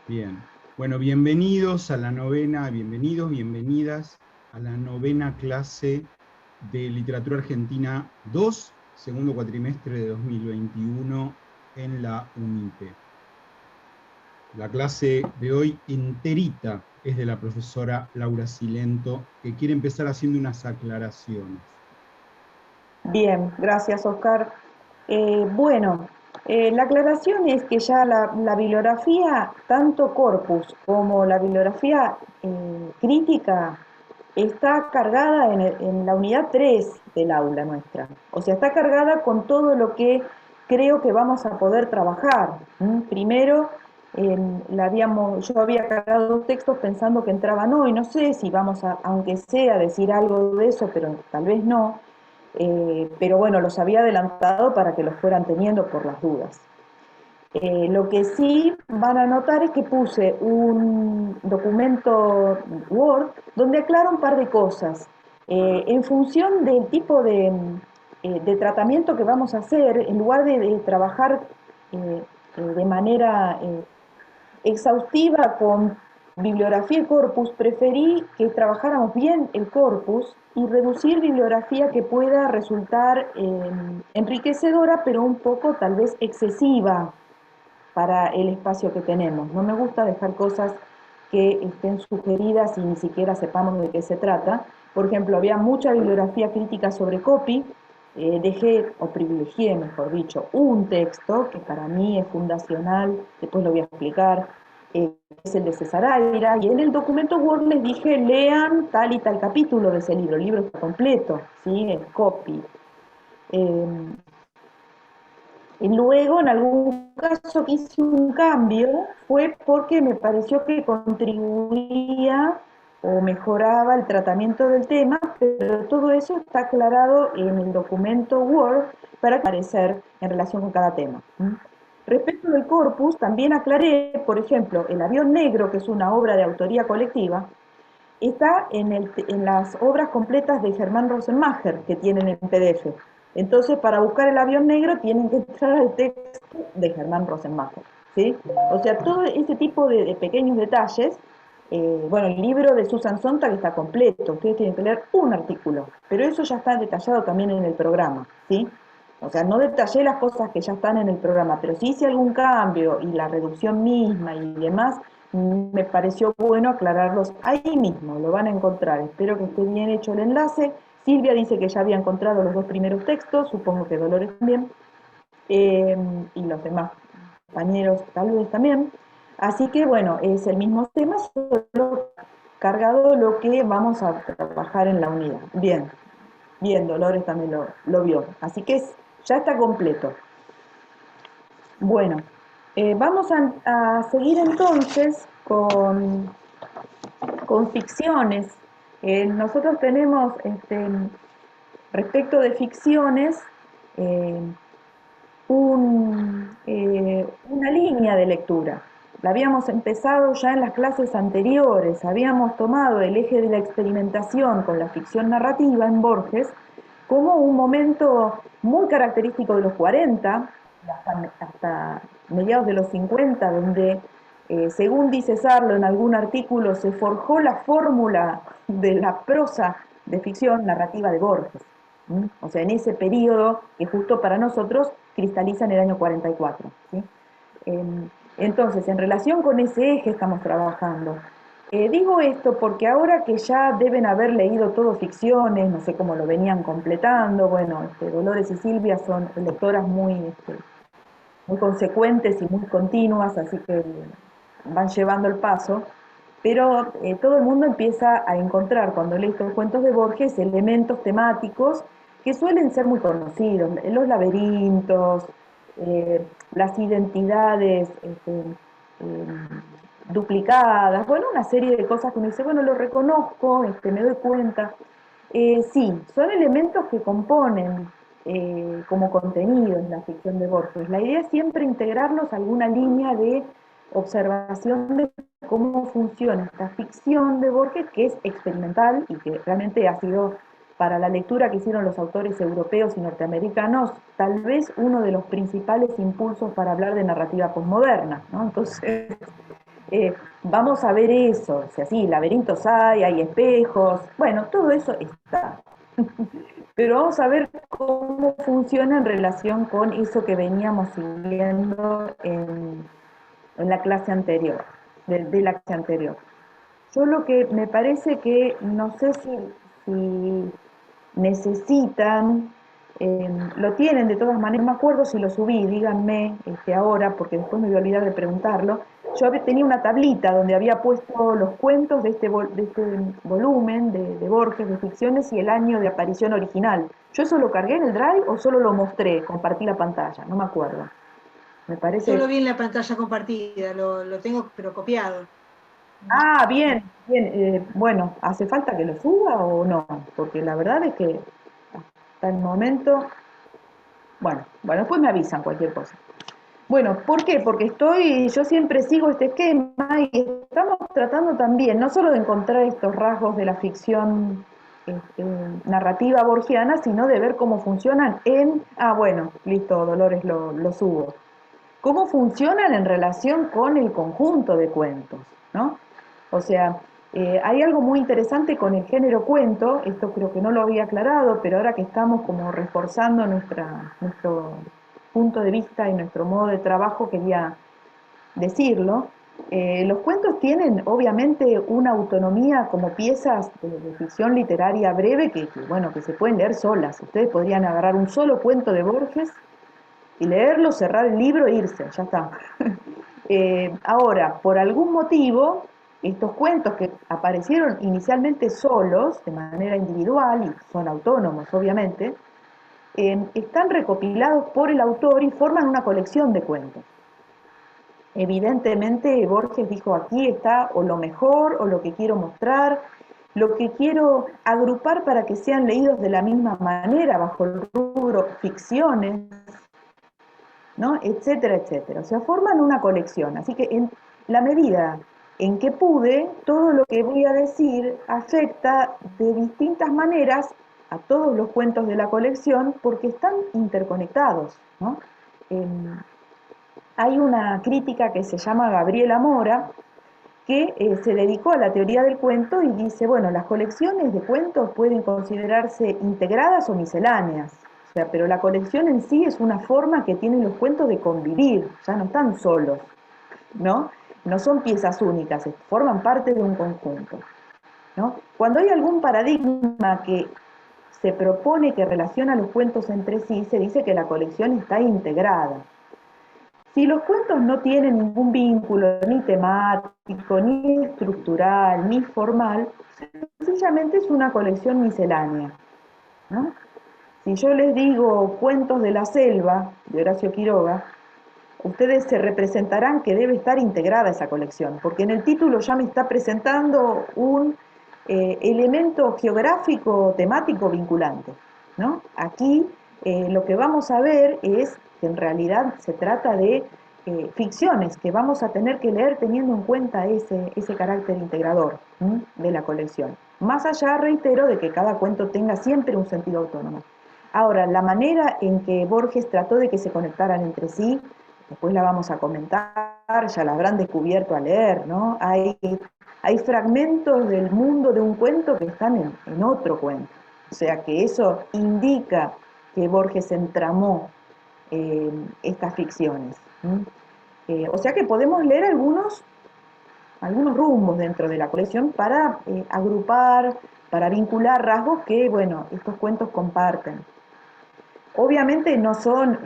Bien. Bueno, bienvenidos a la novena, bienvenidos, bienvenidas a la novena clase de Literatura Argentina 2, segundo cuatrimestre de 2021 en la UNIPE. La clase de hoy enterita es de la profesora Laura Silento, que quiere empezar haciendo unas aclaraciones. Bien, gracias Oscar. La aclaración es que ya la bibliografía, tanto corpus como la bibliografía crítica, está cargada en la unidad 3 del aula nuestra. O sea, está cargada con todo lo que creo que vamos a poder trabajar. Primero, yo había cargado dos textos pensando que entraban hoy. No sé si vamos a, aunque sea, decir algo de eso, pero tal vez no. Pero bueno, los había adelantado para que los fueran teniendo por las dudas. Lo que sí van a notar es que puse un documento Word donde aclaro un par de cosas. En función del tipo de tratamiento que vamos a hacer, en lugar de trabajar de manera exhaustiva con bibliografía y corpus, preferí que trabajáramos bien el corpus y reducir bibliografía que pueda resultar enriquecedora, pero un poco tal vez excesiva para el espacio que tenemos. No me gusta dejar cosas que estén sugeridas y ni siquiera sepamos de qué se trata. Por ejemplo, había mucha bibliografía crítica sobre copy. Dejé, o privilegié, mejor dicho, un texto que para mí es fundacional, después lo voy a explicar, es el de César Aira, y en el documento Word les dije, lean tal y tal capítulo de ese libro, el libro está completo, ¿sí? Es copy. Eh, y luego, en algún caso que hice un cambio, fue porque me pareció que contribuía o mejoraba el tratamiento del tema, pero todo eso está aclarado en el documento Word para aparecer en relación con cada tema. Respecto del corpus, también aclaré, por ejemplo, El avión negro, que es una obra de autoría colectiva, está en las obras completas de Germán Rosenmacher que tienen en PDF. Entonces, para buscar el avión negro tienen que entrar al texto de Germán Rosenmacher, ¿sí? O sea, todo ese tipo de pequeños detalles. Bueno, el libro de Susan Sontag está completo, ustedes tienen que leer un artículo, pero eso ya está detallado también en el programa, ¿sí? O sea, no detallé las cosas que ya están en el programa, pero sí hice algún cambio y la reducción misma y demás, me pareció bueno aclararlos ahí mismo, lo van a encontrar. Espero que esté bien hecho el enlace. Silvia dice que ya había encontrado los dos primeros textos, supongo que Dolores también, y los demás compañeros tal vez también. Así que bueno, es el mismo tema, solo cargado lo que vamos a trabajar en la unidad. Bien, bien, Dolores también lo vio. Así que ya está completo. Bueno, vamos a seguir entonces con ficciones. Nosotros tenemos, respecto de ficciones, eh, una línea de lectura. La habíamos empezado ya en las clases anteriores, habíamos tomado el eje de la experimentación con la ficción narrativa en Borges como un momento muy característico de los 40, hasta mediados de los 50, donde, según dice Sarlo en algún artículo, se forjó la fórmula de la prosa de ficción narrativa de Borges. O sea, en ese periodo que justo para nosotros cristaliza en el año 44. ¿Sí? Entonces, en relación con ese eje estamos trabajando. Digo esto porque ahora que ya deben haber leído todo ficciones, no sé cómo lo venían completando, bueno, Dolores y Silvia son lectoras muy consecuentes y muy continuas, así que van llevando el paso, pero todo el mundo empieza a encontrar cuando lee estos cuentos de Borges elementos temáticos que suelen ser muy conocidos, los laberintos, las identidades duplicadas, bueno, una serie de cosas que uno dice, bueno, lo reconozco, me doy cuenta. Sí, son elementos que componen como contenido en la ficción de Borges. La idea es siempre integrarlos a alguna línea de observación de cómo funciona esta ficción de Borges, que es experimental y que realmente ha sido, para la lectura que hicieron los autores europeos y norteamericanos, tal vez uno de los principales impulsos para hablar de narrativa posmoderna, ¿no? Entonces, Vamos a ver eso, o sea, sí, laberintos hay espejos, bueno, todo eso está. Pero vamos a ver cómo funciona en relación con eso que veníamos siguiendo en la clase anterior, de la clase anterior. Yo lo que me parece que no sé si necesitan, lo tienen de todas maneras, no me acuerdo si lo subí, díganme ahora, porque después me voy a olvidar de preguntarlo. Yo tenía una tablita donde había puesto los cuentos de este volumen de Borges, de ficciones, y el año de aparición original. ¿Yo eso lo cargué en el Drive o solo lo mostré, compartí la pantalla? No me acuerdo. Me Yo lo parece. vi en la pantalla compartida, lo tengo pero copiado. Ah, bien, bien. Bueno, ¿hace falta que lo suba o no? Porque la verdad es que hasta el momento, bueno, después me avisan cualquier cosa. Bueno, ¿por qué? Porque yo siempre sigo este esquema y estamos tratando también, no solo de encontrar estos rasgos de la ficción este, narrativa borgiana, sino de ver cómo funcionan bueno, listo, Dolores, lo subo. Cómo funcionan en relación con el conjunto de cuentos, ¿no? O sea, hay algo muy interesante con el género cuento, esto creo que no lo había aclarado, pero ahora que estamos como reforzando nuestro punto de vista y nuestro modo de trabajo, quería decirlo. Los cuentos tienen obviamente una autonomía como piezas de ficción literaria breve bueno, que se pueden leer solas. Ustedes podrían agarrar un solo cuento de Borges y leerlo, cerrar el libro e irse, ya está. Ahora, por algún motivo, estos cuentos que aparecieron inicialmente solos, de manera individual, y son autónomos obviamente, están recopilados por el autor y forman una colección de cuentos. Evidentemente Borges dijo, aquí está o lo mejor o lo que quiero mostrar, lo que quiero agrupar para que sean leídos de la misma manera, bajo el rubro ficciones, ¿no? Etcétera, etcétera. O sea, forman una colección. Así que en la medida en que pude, todo lo que voy a decir afecta de distintas maneras a todos los cuentos de la colección porque están interconectados, ¿no? Eh, Hay una crítica que se llama Gabriela Mora, que se dedicó a la teoría del cuento y dice, bueno, las colecciones de cuentos pueden considerarse integradas o misceláneas, o sea, pero la colección en sí es una forma que tienen los cuentos de convivir, ya no están solos, ¿no? No son piezas únicas, forman parte de un conjunto, ¿no? Cuando hay algún paradigma que se propone que relaciona los cuentos entre sí, se dice que la colección está integrada. Si los cuentos no tienen ningún vínculo, ni temático, ni estructural, ni formal, sencillamente es una colección miscelánea, ¿no? Si yo les digo Cuentos de la Selva, de Horacio Quiroga, ustedes se representarán que debe estar integrada esa colección, porque en el título ya me está presentando un elemento geográfico temático vinculante, ¿no? Aquí lo que vamos a ver es que en realidad se trata de ficciones que vamos a tener que leer teniendo en cuenta ese carácter integrador, ¿m? De la colección. Más allá, reitero, de que cada cuento tenga siempre un sentido autónomo. Ahora, la manera en que Borges trató de que se conectaran entre sí, después la vamos a comentar, ya la habrán descubierto al leer, ¿no? Hay fragmentos del mundo de un cuento que están en otro cuento. O sea que eso indica que Borges entramó estas ficciones. O sea que podemos leer algunos rumbos dentro de la colección para agrupar, para vincular rasgos que, bueno, estos cuentos comparten. Obviamente no son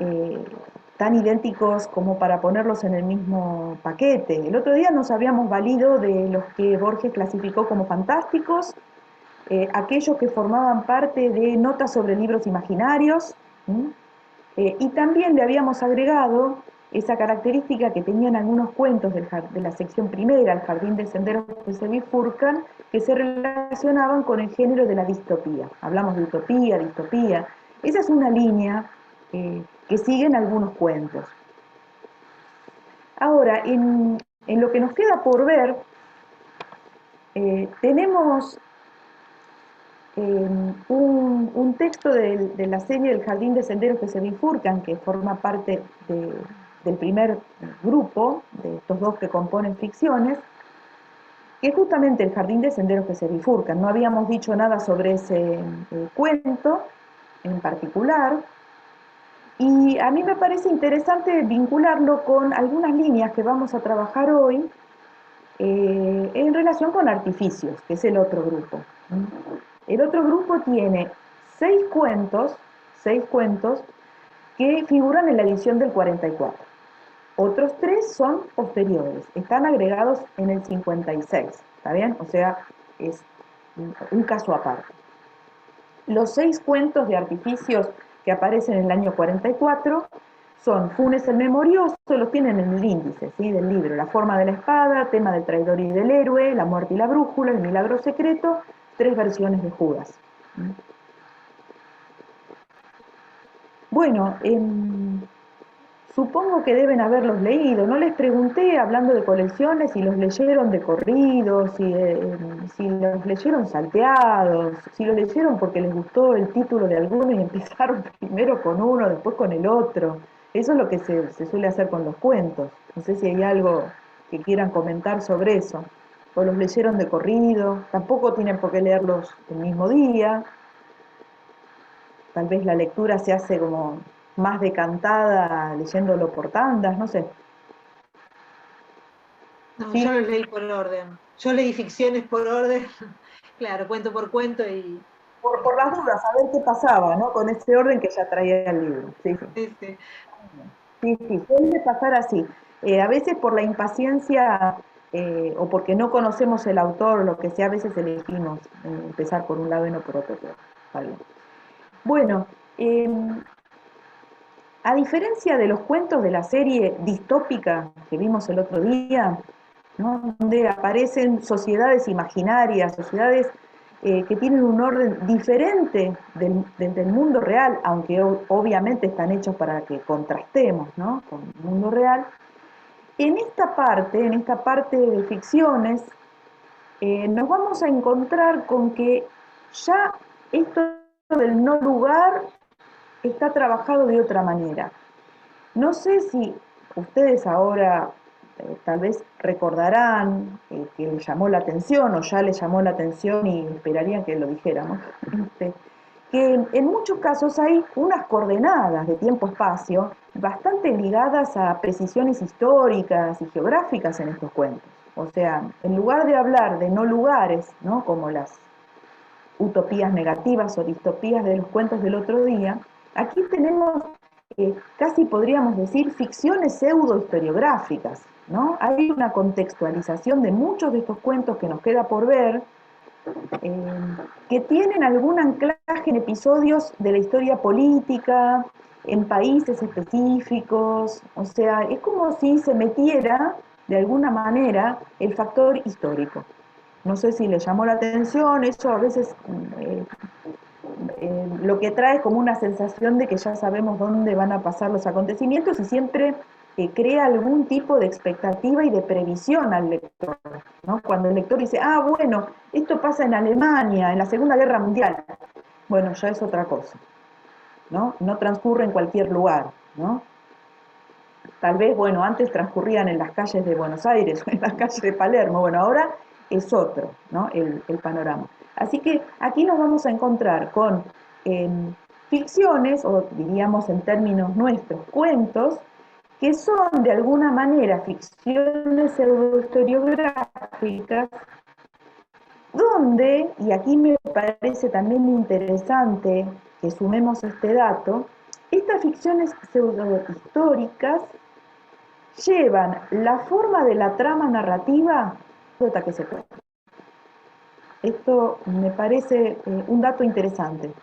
tan idénticos como para ponerlos en el mismo paquete. El otro día nos habíamos valido de los que Borges clasificó como fantásticos, aquellos que formaban parte de notas sobre libros imaginarios, y también le habíamos agregado esa característica que tenían algunos cuentos de la sección primera, El jardín de senderos que se bifurcan, que se relacionaban con el género de la distopía. Hablamos de utopía, distopía. Esa es una línea que siguen algunos cuentos. Ahora, en lo que nos queda por ver, tenemos un texto de la serie El jardín de senderos que se bifurcan, que forma parte del primer grupo de estos dos que componen ficciones, que es justamente El jardín de senderos que se bifurcan. No habíamos dicho nada sobre ese cuento en particular, y a mí me parece interesante vincularlo con algunas líneas que vamos a trabajar hoy en relación con Artificios, que es el otro grupo. El otro grupo tiene seis cuentos que figuran en la edición del 44. Otros 3 son posteriores, están agregados en el 56, ¿está bien? O sea, es un caso aparte. Los 6 cuentos de Artificios que aparecen en el año 44 son Funes el Memorioso, los tienen en el índice, ¿sí?, del libro: La forma de la espada, Tema del traidor y del héroe, La muerte y la brújula, El milagro secreto, 3 versiones de Judas. Bueno, supongo que deben haberlos leído. No les pregunté, hablando de colecciones, si los leyeron de corrido, si los leyeron salteados, si los leyeron porque les gustó el título de alguno y empezaron primero con uno, después con el otro. Eso es lo que se suele hacer con los cuentos. No sé si hay algo que quieran comentar sobre eso. O los leyeron de corrido, tampoco tienen por qué leerlos el mismo día. Tal vez la lectura se hace como más decantada leyéndolo por tandas, no sé. No, Sí, yo los leí por orden. Yo leí ficciones por orden, claro, cuento por cuento y por las dudas, a ver qué pasaba, ¿no? Con ese orden que ya traía el libro. Sí, sí. este, Sí, sí, suele pasar así. A veces por la impaciencia o porque no conocemos el autor o lo que sea, a veces elegimos empezar por un lado y no por otro. Vale. Bueno, a diferencia de los cuentos de la serie distópica que vimos el otro día, ¿no?, donde aparecen sociedades imaginarias, sociedades que tienen un orden diferente del mundo real, aunque obviamente están hechos para que contrastemos, ¿no?, con el mundo real. En esta parte de ficciones, nos vamos a encontrar con que ya esto del no lugar está trabajado de otra manera. No sé si ustedes ahora tal vez recordarán que les llamó la atención o ya les llamó la atención y esperarían que lo dijéramos, que en muchos casos hay unas coordenadas de tiempo-espacio bastante ligadas a precisiones históricas y geográficas en estos cuentos. O sea, en lugar de hablar de no lugares, ¿no?, como las utopías negativas o distopías de los cuentos del otro día, aquí tenemos casi podríamos decir ficciones pseudo-historiográficas, ¿no? Hay una contextualización de muchos de estos cuentos que nos queda por ver, que tienen algún anclaje en episodios de la historia política, en países específicos, o sea, es como si se metiera de alguna manera el factor histórico. No sé si le llamó la atención, eso a veces lo que trae como una sensación de que ya sabemos dónde van a pasar los acontecimientos y siempre crea algún tipo de expectativa y de previsión al lector, ¿no? Cuando el lector dice, ah, bueno, esto pasa en Alemania, en la Segunda Guerra Mundial, bueno, ya es otra cosa, ¿no? No transcurre en cualquier lugar, ¿no? Tal vez, bueno, antes transcurrían en las calles de Buenos Aires o en las calles de Palermo, bueno, ahora es otro, ¿no?, el panorama. Así que aquí nos vamos a encontrar con ficciones, o diríamos en términos nuestros, cuentos, que son de alguna manera ficciones pseudohistoriográficas, donde, y aquí me parece también interesante que sumemos este dato, estas ficciones pseudohistóricas llevan la forma de la trama narrativa hasta que se cuenta. Esto me parece un dato interesante.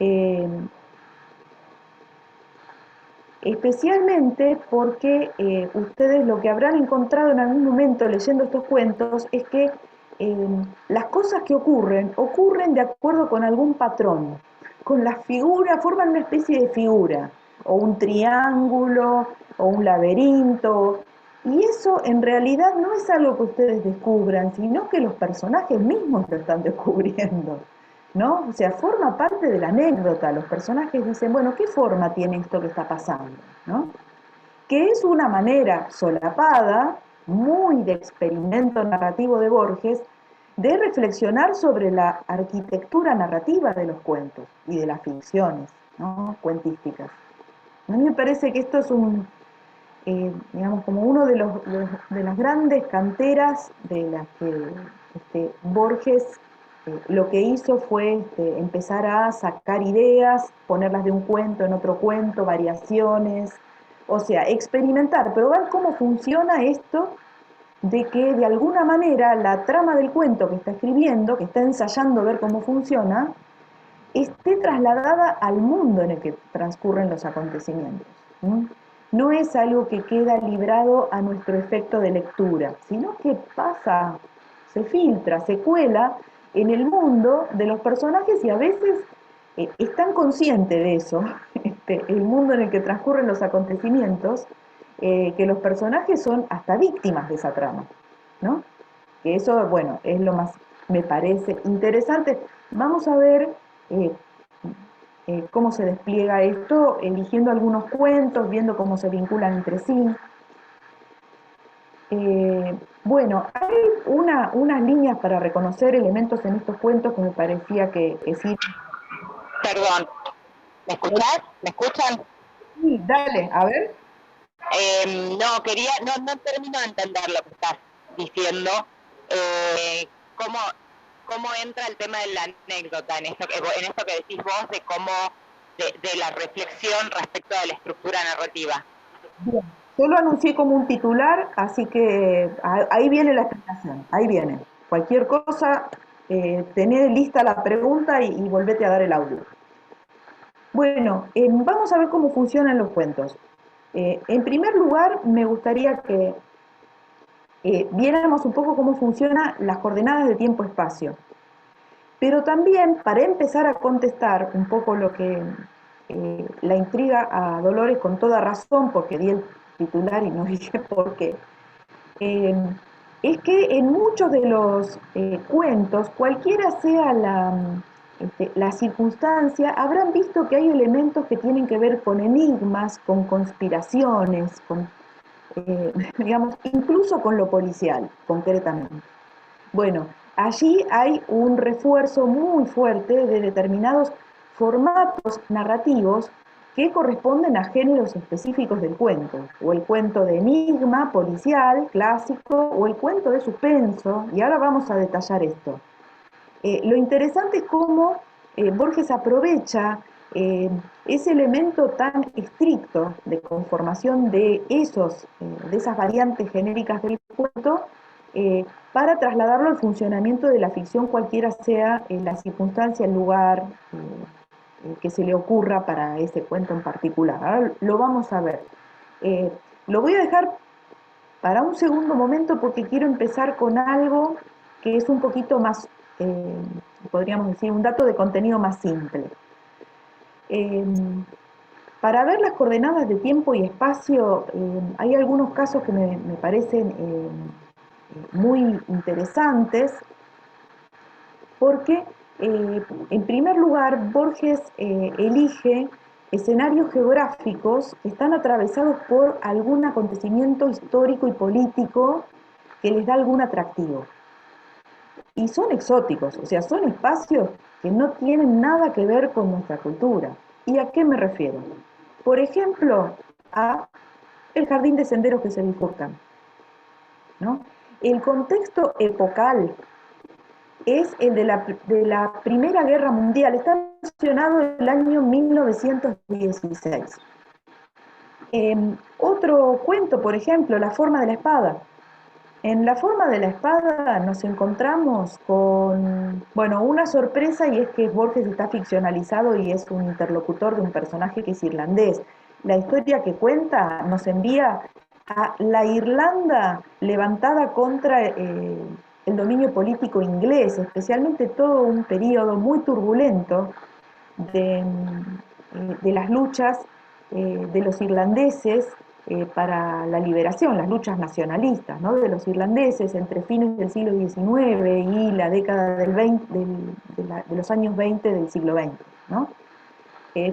Eh, Especialmente porque ustedes lo que habrán encontrado en algún momento leyendo estos cuentos es que las cosas que ocurren de acuerdo con algún patrón, con las figuras, forman una especie de figura, o un triángulo, o un laberinto, y eso en realidad no es algo que ustedes descubran, sino que los personajes mismos lo están descubriendo. ¿no? O sea, forma parte de la anécdota. Los personajes dicen, bueno, ¿qué forma tiene esto que está pasando? ¿No? Que es una manera solapada, muy de experimento narrativo de Borges, de reflexionar sobre la arquitectura narrativa de los cuentos y de las ficciones, ¿no?, cuentísticas. A mí me parece que esto es digamos, como uno de las grandes canteras de las que Borges lo que hizo fue empezar a sacar ideas, ponerlas de un cuento en otro cuento, variaciones, o sea, experimentar, probar cómo funciona esto de que de alguna manera la trama del cuento que está escribiendo, que está ensayando ver cómo funciona, esté trasladada al mundo en el que transcurren los acontecimientos. ¿Mm? No es algo que queda librado a nuestro efecto de lectura, sino que pasa, se filtra, se cuela en el mundo de los personajes y a veces están conscientes de eso, el mundo en el que transcurren los acontecimientos, que los personajes son hasta víctimas de esa trama, ¿no? Que eso, bueno, es lo más, me parece interesante. Vamos a ver eh, cómo se despliega esto, eligiendo algunos cuentos, viendo cómo se vinculan entre sí. Bueno, hay unas líneas para reconocer elementos en estos cuentos que me parecía que sí. Perdón, ¿me escuchás? ¿Me escuchan? Sí, dale, a ver. No termino de entender lo que estás diciendo. ¿Cómo entra el tema de la anécdota en esto que decís vos de de la reflexión respecto de la estructura narrativa? Bien. Yo lo anuncié como un titular, así que ahí viene la explicación, ahí viene. Cualquier cosa, tené lista la pregunta y volvete a dar el audio. Bueno, vamos a ver cómo funcionan los cuentos. En primer lugar, me gustaría que viéramos un poco cómo funcionan las coordenadas de tiempo-espacio. Pero también, para empezar a contestar un poco lo que la intriga a Dolores con toda razón, porque di el titular y no dije por qué, eh, es que en muchos de los cuentos, cualquiera sea la circunstancia, habrán visto que hay elementos que tienen que ver con enigmas, con conspiraciones, digamos, incluso con lo policial, concretamente. Bueno, allí hay un refuerzo muy fuerte de determinados formatos narrativos que corresponden a géneros específicos del cuento, o el cuento de enigma, policial, clásico, o el cuento de suspenso, y ahora vamos a detallar esto. Lo interesante es cómo Borges aprovecha ese elemento tan estricto de conformación de esas variantes genéricas del cuento para trasladarlo al funcionamiento de la ficción, cualquiera sea la circunstancia, el lugar que se le ocurra para ese cuento en particular. Ahora lo vamos a ver. Lo voy a dejar para un segundo momento porque quiero empezar con algo que es un poquito más, podríamos decir, un dato de contenido más simple. Eh, para ver las coordenadas de tiempo y espacio, hay algunos casos que me parecen muy interesantes porque, en primer lugar, Borges elige escenarios geográficos que están atravesados por algún acontecimiento histórico y político que les da algún atractivo. Y son exóticos, o sea, son espacios que no tienen nada que ver con nuestra cultura. ¿Y a qué me refiero? Por ejemplo, a el jardín de senderos que se bifurcan, ¿no? El contexto epocal es el de la Primera Guerra Mundial, está mencionado el año 1916. Otro cuento, por ejemplo, La forma de la espada. En La forma de la espada nos encontramos con, bueno, una sorpresa, y es que Borges está ficcionalizado y es un interlocutor de un personaje que es irlandés. La historia que cuenta nos envía a la Irlanda levantada contra el dominio político inglés, especialmente todo un periodo muy turbulento de las luchas de los irlandeses para la liberación, las luchas nacionalistas, ¿no?, de los irlandeses entre fines del siglo XIX y la década de los años 20 del siglo XX, ¿no?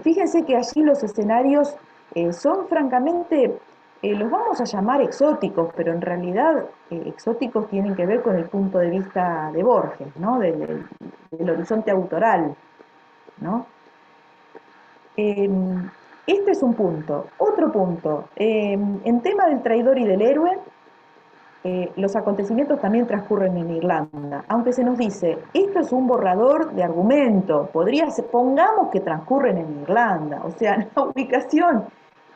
Fíjense que allí los escenarios son francamente, los vamos a llamar exóticos, pero en realidad exóticos tienen que ver con el punto de vista de Borges, ¿no?, del horizonte autoral, ¿no? Este es un punto. Otro punto, en tema del traidor y del héroe, los acontecimientos también transcurren en Irlanda, aunque se nos dice, esto es un borrador de argumento, podría ser, pongamos que transcurren en Irlanda, o sea, la ubicación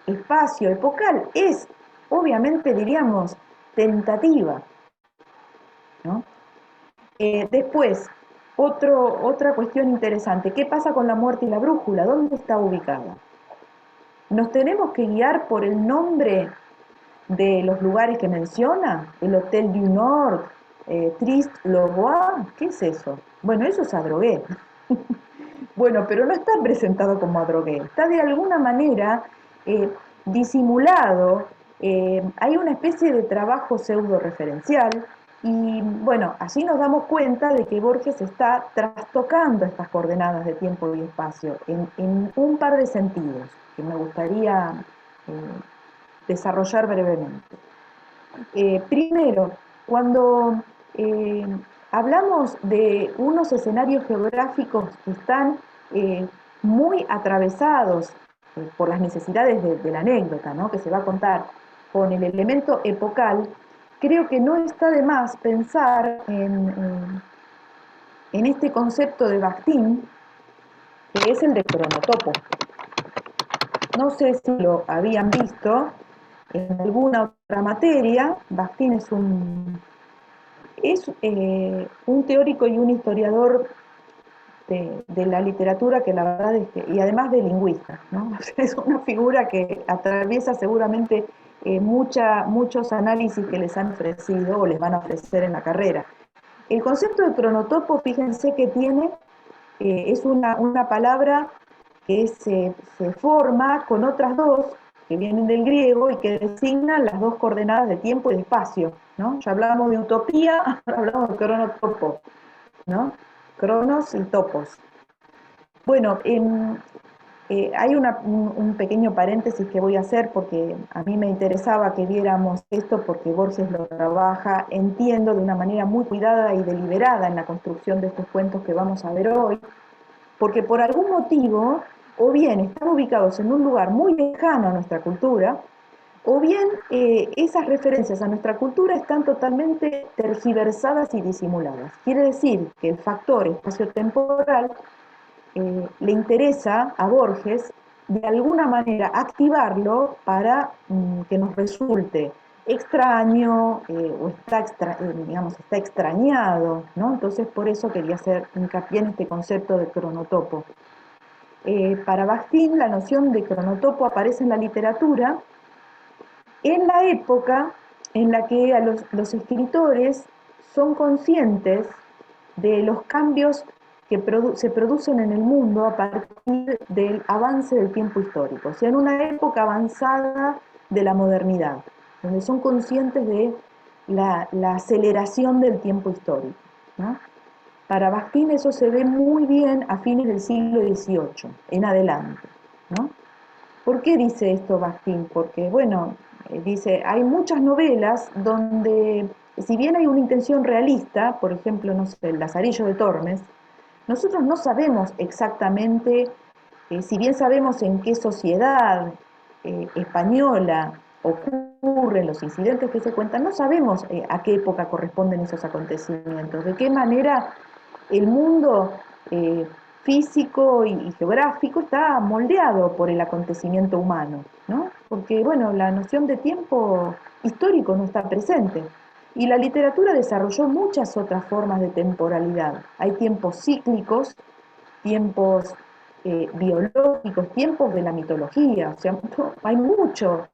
espacio-epocal es, obviamente diríamos, tentativa, ¿no? Después, otra cuestión interesante, ¿qué pasa con la muerte y la brújula? ¿Dónde está ubicada? Nos tenemos que guiar por el nombre de los lugares que menciona, el Hotel du Nord, Trist-le-Roi, ¿qué es eso? Bueno, eso es Adrogué. Bueno, pero no está presentado como Adrogué, está de alguna manera disimulado, hay una especie de trabajo pseudo-referencial, y bueno, así nos damos cuenta de que Borges está trastocando estas coordenadas de tiempo y espacio en un par de sentidos que me gustaría desarrollar brevemente. Primero, cuando hablamos de unos escenarios geográficos que están muy atravesados por las necesidades de la anécdota, ¿no?, que se va a contar con el elemento epocal, creo que no está de más pensar en este concepto de Bakhtin, que es el de cronotopo. No sé si lo habían visto en alguna otra materia. Bakhtin es un teórico y un historiador de la literatura que la verdad es que, y además de lingüista, ¿no? O sea, es una figura que atraviesa seguramente muchos análisis que les han ofrecido o les van a ofrecer en la carrera. El concepto de cronotopo, fíjense que tiene, es una palabra que se forma con otras dos que vienen del griego y que designan las dos coordenadas de tiempo y de espacio, ¿no? Ya hablamos de utopía, ahora hablamos de cronotopo, ¿no? Cronos y topos. Bueno, hay un pequeño paréntesis que voy a hacer porque a mí me interesaba que viéramos esto porque Borges lo trabaja, entiendo, de una manera muy cuidada y deliberada en la construcción de estos cuentos que vamos a ver hoy, porque por algún motivo, o bien están ubicados en un lugar muy lejano a nuestra cultura, o bien esas referencias a nuestra cultura están totalmente tergiversadas y disimuladas. Quiere decir que el factor espacio-temporal le interesa a Borges de alguna manera activarlo para que nos resulte extraño o está extrañado, ¿no? Entonces por eso quería hacer hincapié en este concepto de cronotopo. Para Bakhtin la noción de cronotopo aparece en la literatura en la época en la que los escritores son conscientes de los cambios que se producen en el mundo a partir del avance del tiempo histórico, o sea, en una época avanzada de la modernidad, donde son conscientes de la aceleración del tiempo histórico, ¿no? Para Bakhtin eso se ve muy bien a fines del siglo XVIII, en adelante, ¿no? ¿Por qué dice esto Bakhtin? Porque, bueno, dice, hay muchas novelas donde, si bien hay una intención realista, por ejemplo, no sé, El Lazarillo de Tormes, nosotros no sabemos exactamente, si bien sabemos en qué sociedad española ocurren los incidentes que se cuentan, no sabemos a qué época corresponden esos acontecimientos, de qué manera el mundo físico y geográfico está moldeado por el acontecimiento humano, ¿no? Porque, bueno, la noción de tiempo histórico no está presente. Y la literatura desarrolló muchas otras formas de temporalidad. Hay tiempos cíclicos, tiempos biológicos, tiempos de la mitología. O sea, hay mucho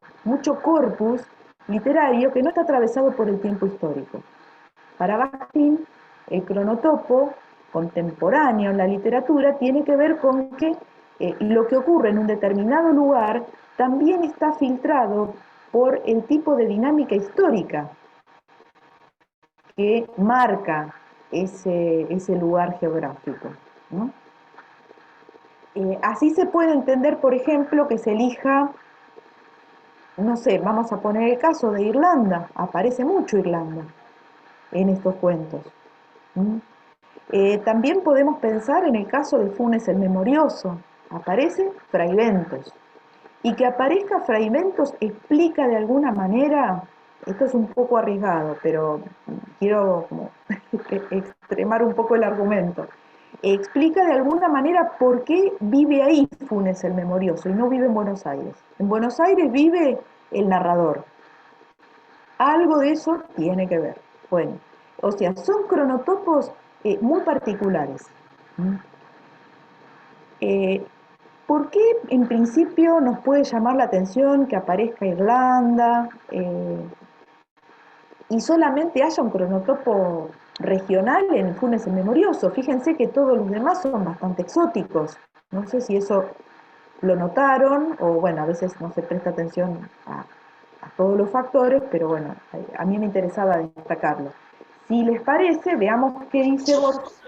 corpus literario que no está atravesado por el tiempo histórico. Para Bakhtin, el cronotopo contemporáneo en la literatura tiene que ver con que lo que ocurre en un determinado lugar también está filtrado por el tipo de dinámica histórica que marca ese lugar geográfico, ¿no? Así se puede entender, por ejemplo, que se elija, no sé, vamos a poner el caso de Irlanda, aparece mucho Irlanda en estos cuentos. ¿Mm? También podemos pensar en el caso de Funes el Memorioso, aparece Fray Ventos. Y que aparezca Fray Ventos explica de alguna manera, esto es un poco arriesgado, pero quiero como extremar un poco el argumento, explica de alguna manera por qué vive ahí Funes el Memorioso y no vive en Buenos Aires. En Buenos Aires vive el narrador. Algo de eso tiene que ver. Bueno, o sea, son cronotopos muy particulares. ¿Mm? Eh, ¿Por qué en principio nos puede llamar la atención que aparezca Irlanda y solamente haya un cronotopo regional en Funes el Memorioso? Fíjense que todos los demás son bastante exóticos. No sé si eso lo notaron o bueno, a veces no se presta atención a todos los factores, pero bueno, a mí me interesaba destacarlo. Si les parece, veamos qué dice Borges.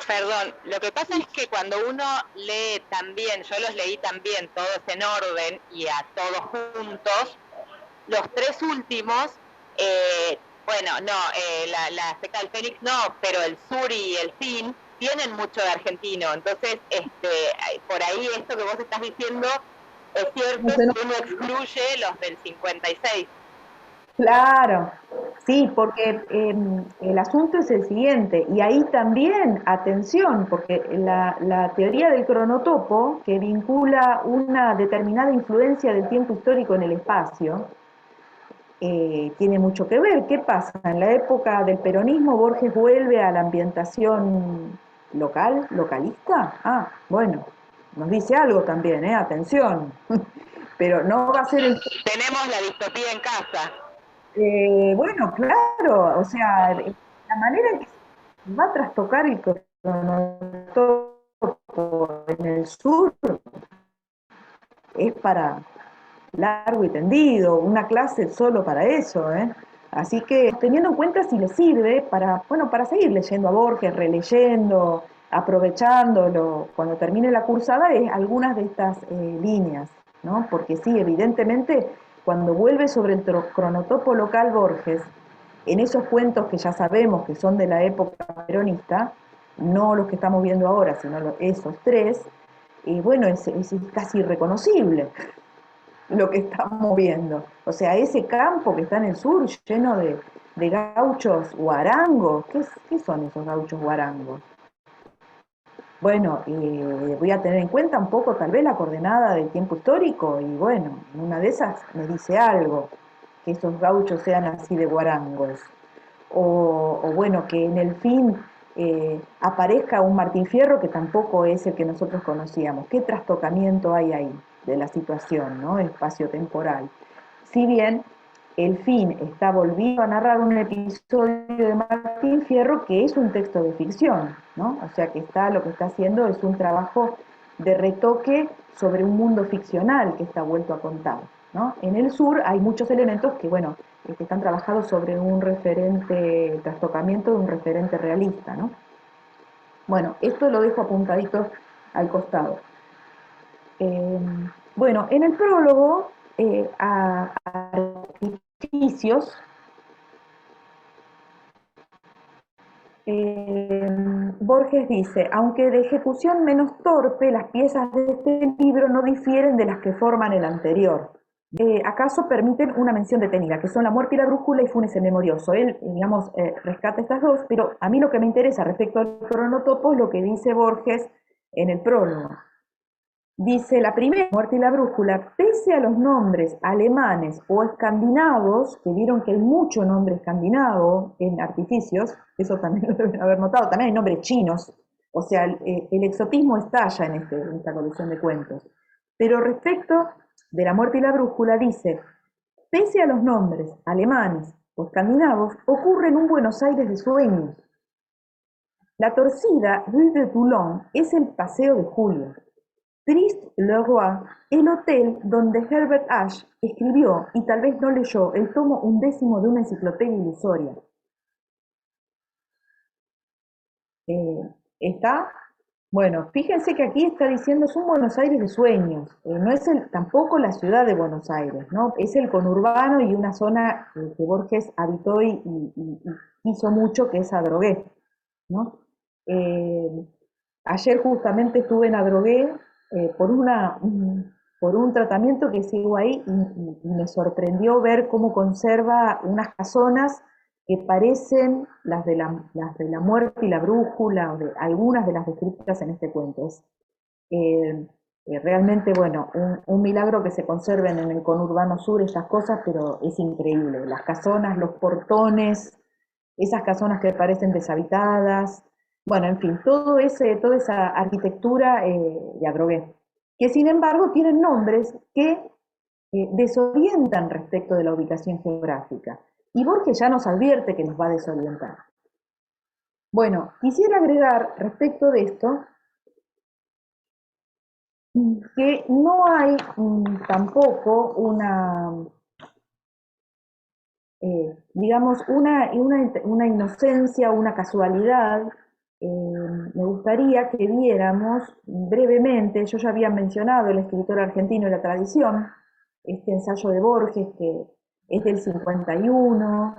Perdón, lo que pasa es que cuando uno lee también, yo los leí también todos en orden y a todos juntos, los tres últimos, bueno, no, la Seca del Fénix no, pero el sur y el fin tienen mucho de argentino, entonces por ahí esto que vos estás diciendo es cierto si uno excluye los del 56. Claro, sí, porque el asunto es el siguiente, y ahí también, atención, porque la teoría del cronotopo, que vincula una determinada influencia del tiempo histórico en el espacio, tiene mucho que ver. ¿Qué pasa? En la época del peronismo, Borges vuelve a la ambientación local, localista. Ah, bueno, nos dice algo también, atención, pero no va a ser el... Tenemos la distopía en casa. Bueno, claro, o sea, la manera en que se va a trastocar el cronotopo en el sur es para largo y tendido, una clase solo para eso, ¿eh? Así que teniendo en cuenta si le sirve para, bueno, para seguir leyendo a Borges, releyendo, aprovechándolo, cuando termine la cursada, es algunas de estas líneas, ¿no? Porque sí, evidentemente, cuando vuelve sobre el cronotopo local Borges, en esos cuentos que ya sabemos que son de la época peronista, no los que estamos viendo ahora, sino esos tres, bueno, es casi irreconocible lo que estamos viendo. O sea, ese campo que está en el sur lleno de gauchos guarangos. ¿Qué son esos gauchos guarangos? Bueno, voy a tener en cuenta un poco tal vez la coordenada del tiempo histórico y bueno, en una de esas me dice algo, que esos gauchos sean así de guarangos. O bueno, que en el fin aparezca un Martín Fierro que tampoco es el que nosotros conocíamos. ¿Qué trastocamiento hay ahí de la situación, ¿no? Espacio-temporal. Si bien el fin está volviendo a narrar un episodio de Martín Fierro que es un texto de ficción, ¿no? O sea que lo que está haciendo es un trabajo de retoque sobre un mundo ficcional que está vuelto a contar, ¿no? En el sur hay muchos elementos que, bueno, que están trabajados sobre un referente, trastocamiento de un referente realista, ¿no? Bueno, esto lo dejo apuntadito al costado. Bueno, en el prólogo a artificios, Borges dice, aunque de ejecución menos torpe, las piezas de este libro no difieren de las que forman el anterior. ¿Acaso permiten una mención detenida, que son La muerte y la brújula y Funes el Memorioso? Él, digamos, rescata estas dos, pero a mí lo que me interesa respecto al cronotopo es lo que dice Borges en el prólogo. Dice, la primera, Muerte y la brújula, pese a los nombres alemanes o escandinavos, que vieron que hay mucho nombre escandinavo en artificios, eso también lo deben haber notado, también hay nombres chinos, o sea, el exotismo estalla en esta colección de cuentos. Pero respecto de la Muerte y la brújula, dice, pese a los nombres alemanes o escandinavos, ocurre en un Buenos Aires de sueños. La torcida Rue de Toulon es el paseo de Julio. Triste-le-Roi, el hotel donde Herbert Ashe escribió, y tal vez no leyó, el tomo 11 de una enciclopedia ilusoria. ¿Está? Bueno, fíjense que aquí está diciendo es un Buenos Aires de sueños, no es tampoco la ciudad de Buenos Aires, ¿no? Es el conurbano y una zona que Borges habitó y hizo mucho, que es Adrogué, ¿no? Ayer justamente estuve en Adrogué por un tratamiento que sigo ahí y me sorprendió ver cómo conserva unas casonas que parecen las de la muerte y la brújula, o de algunas de las descritas en este cuento. Es realmente, bueno, un milagro que se conserven en el conurbano sur estas cosas, pero es increíble. Las casonas, los portones, esas casonas que parecen deshabitadas, bueno, en fin, toda esa arquitectura de Adrogué, que sin embargo tienen nombres que desorientan respecto de la ubicación geográfica. Y Borges ya nos advierte que nos va a desorientar. Bueno, quisiera agregar respecto de esto que no hay tampoco digamos, una inocencia, una casualidad. Me gustaría que viéramos brevemente, yo ya había mencionado el escritor argentino y la tradición, este ensayo de Borges que es del 51,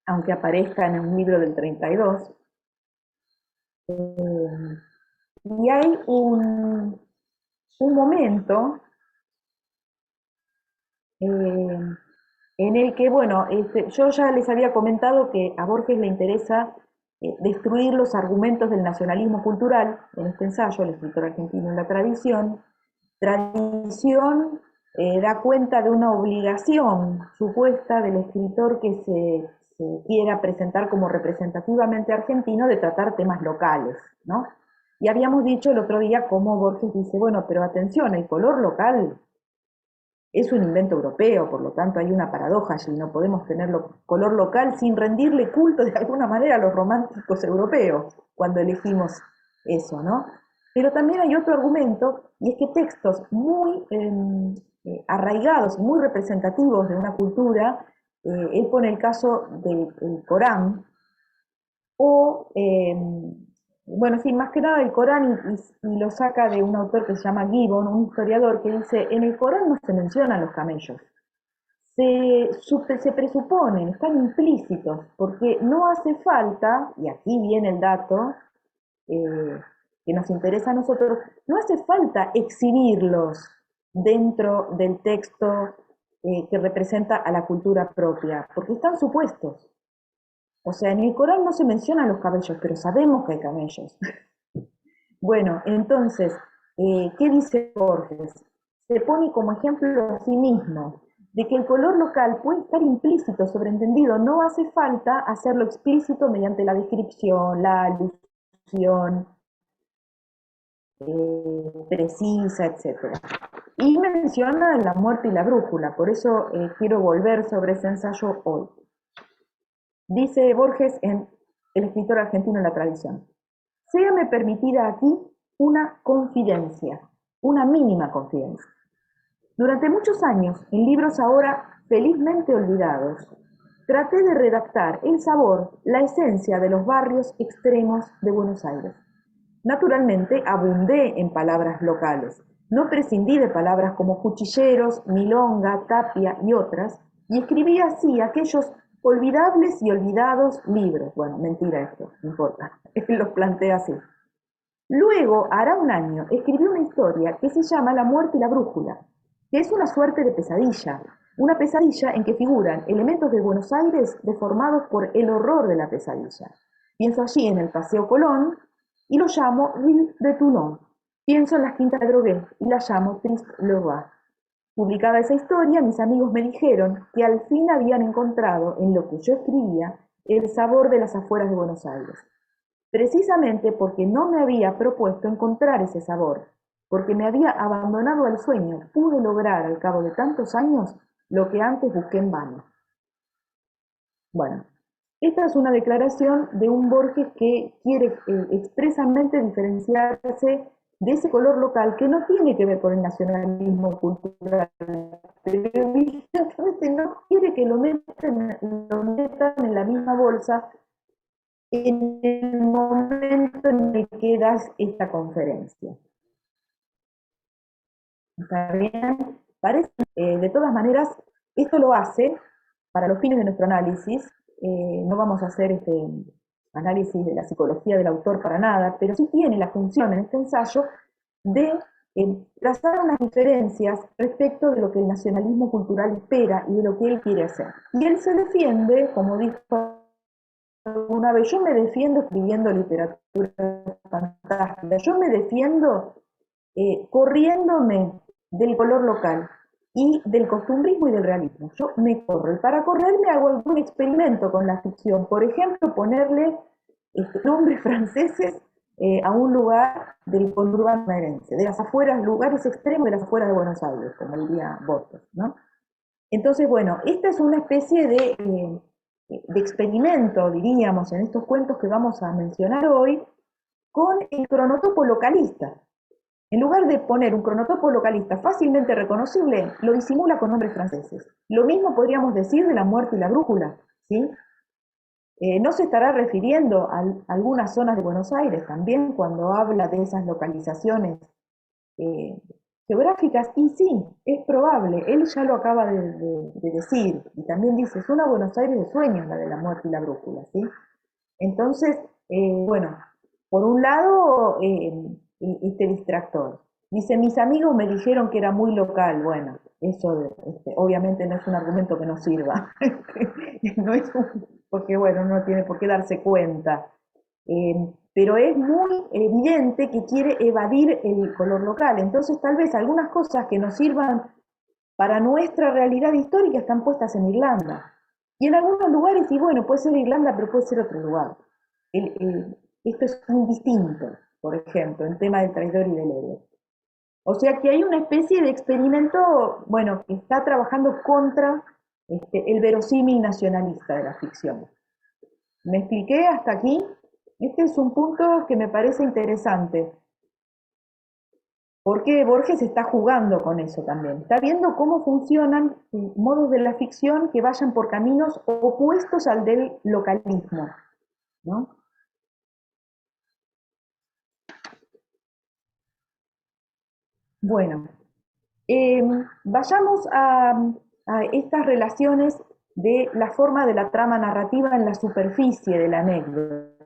aunque aparezca en un libro del 32. Y hay un momento en el que, bueno, yo ya les había comentado que a Borges le interesa destruir los argumentos del nacionalismo cultural, en este ensayo, el escritor argentino en la tradición. Tradición da cuenta de una obligación supuesta del escritor que se quiera presentar como representativamente argentino de tratar temas locales, ¿no? Y habíamos dicho el otro día cómo Borges dice, bueno, pero atención, el color local es un invento europeo, por lo tanto hay una paradoja allí, no podemos tener color local sin rendirle culto de alguna manera a los románticos europeos cuando elegimos eso, ¿no? Pero también hay otro argumento, y es que textos muy arraigados, muy representativos de una cultura, él pone el caso del Corán, o, bueno, sí, más que nada el Corán, y lo saca de un autor que se llama Gibbon, un historiador, que dice, en el Corán no se mencionan los camellos, se presuponen, están implícitos, porque no hace falta, y aquí viene el dato que nos interesa a nosotros, no hace falta exhibirlos dentro del texto que representa a la cultura propia, porque están supuestos. O sea, en el Corán no se mencionan los camellos, pero sabemos que hay camellos. Bueno, entonces, ¿qué dice Borges? Se pone como ejemplo a sí mismo de que el color local puede estar implícito, sobreentendido, no hace falta hacerlo explícito mediante la descripción, la alusión precisa, etc. Y menciona la muerte y la brújula, por eso quiero volver sobre ese ensayo hoy. Dice Borges en El escritor argentino en la tradición, séame permitida aquí una confidencia, una mínima confidencia. Durante muchos años, en libros ahora felizmente olvidados, traté de redactar el sabor, la esencia de los barrios extremos de Buenos Aires. Naturalmente, abundé en palabras locales, no prescindí de palabras como cuchilleros, milonga, tapia y otras, y escribí así aquellos olvidables y olvidados libros. Bueno, mentira esto, no importa, él los plantea así. Luego, hará un año, escribí una historia que se llama La muerte y la brújula, que es una suerte de pesadilla, una pesadilla en que figuran elementos de Buenos Aires deformados por el horror de la pesadilla. Pienso allí en el Paseo Colón y lo llamo Rue de Toulon. Pienso en las quintas de Drogué y la llamo Triste-le-Roi. Publicada esa historia, mis amigos me dijeron que al fin habían encontrado en lo que yo escribía el sabor de las afueras de Buenos Aires. Precisamente porque no me había propuesto encontrar ese sabor, porque me había abandonado al sueño, pude lograr al cabo de tantos años lo que antes busqué en vano. Bueno, Esta es una declaración de un Borges que quiere expresamente diferenciarse de ese color local que no tiene que ver con el nacionalismo cultural, pero evidentemente no quiere que lo metan en la misma bolsa en el momento en el que das esta conferencia. ¿Está bien? Parece, de todas maneras, esto lo hace para los fines de nuestro análisis. No vamos a hacer este análisis de la psicología del autor para nada, pero sí tiene la función en este ensayo de trazar unas diferencias respecto de lo que el nacionalismo cultural espera y de lo que él quiere hacer. Y él se defiende, como dijo una vez, yo me defiendo escribiendo literatura fantástica, yo me defiendo corriéndome del color local y del costumbrismo y del realismo. Yo me corro, y para correrme hago algún experimento con la ficción, por ejemplo, ponerle nombres franceses a un lugar del conurbano bonaerense, de las afueras, lugares extremos de las afueras de Buenos Aires, como diría Borges, ¿no? Entonces, bueno, esta es una especie de experimento, diríamos, en estos cuentos que vamos a mencionar hoy, con el cronotopo localista. En lugar de poner un cronotopo localista fácilmente reconocible, lo disimula con nombres franceses. Lo mismo podríamos decir de La muerte y la brújula, ¿sí? No se estará refiriendo a algunas zonas de Buenos Aires también cuando habla de esas localizaciones geográficas, y sí, es probable, él ya lo acaba de decir, y también dice, es una Buenos Aires de sueños la de La muerte y la brújula, ¿sí? Entonces, bueno, por un lado, este distractor. Dice, mis amigos me dijeron que era muy local. Bueno, eso obviamente no es un argumento que nos sirva. No es porque, bueno, no tiene por qué darse cuenta. Pero es muy evidente que quiere evadir el color local. Entonces, tal vez algunas cosas que nos sirvan para nuestra realidad histórica están puestas en Irlanda. Y en algunos lugares, y bueno, puede ser Irlanda, pero puede ser otro lugar. Esto es muy distinto, por ejemplo, en tema del traidor y del héroe. O sea que hay una especie de experimento, bueno, que está trabajando contra el verosímil nacionalista de la ficción. ¿Me expliqué hasta aquí? Este es un punto que me parece interesante, porque Borges está jugando con eso también. Está viendo cómo funcionan modos de la ficción que vayan por caminos opuestos al del localismo, ¿no? Bueno, vayamos a estas relaciones de la forma de la trama narrativa en la superficie de la anécdota.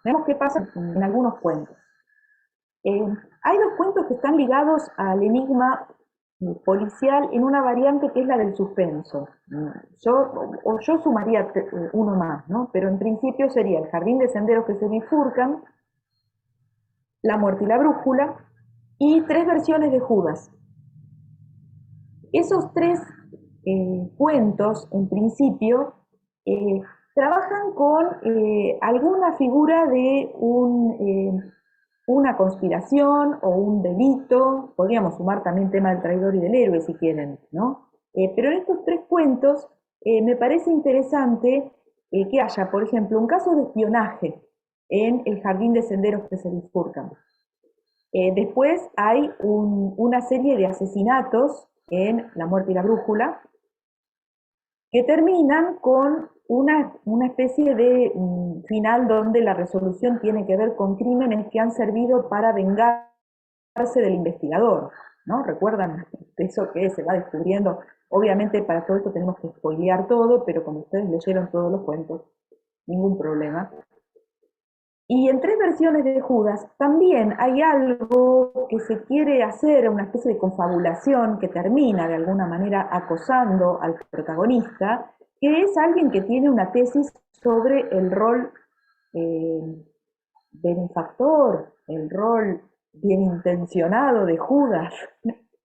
Vemos qué pasa en algunos cuentos. Hay dos cuentos que están ligados al enigma policial en una variante que es la del suspenso. Yo sumaría uno más, ¿no? Pero en principio sería El jardín de senderos que se bifurcan, La muerte y la brújula, y tres versiones de Judas. Esos tres cuentos, en principio, trabajan con alguna figura de una conspiración o un delito. Podríamos sumar también tema del traidor y del héroe si quieren, ¿no? Pero en estos tres cuentos me parece interesante que haya, por ejemplo, un caso de espionaje en El jardín de senderos que se bifurcan. Después hay una serie de asesinatos en La muerte y la brújula que terminan con una especie de final donde la resolución tiene que ver con crímenes que han servido para vengarse del investigador, ¿no? ¿Recuerdan eso que se va descubriendo? Obviamente para todo esto tenemos que spoilear todo, pero como ustedes leyeron todos los cuentos, ningún problema. Y en tres versiones de Judas también hay algo que se quiere hacer, una especie de confabulación que termina de alguna manera acosando al protagonista, que es alguien que tiene una tesis sobre el rol benefactor, el rol bien intencionado de Judas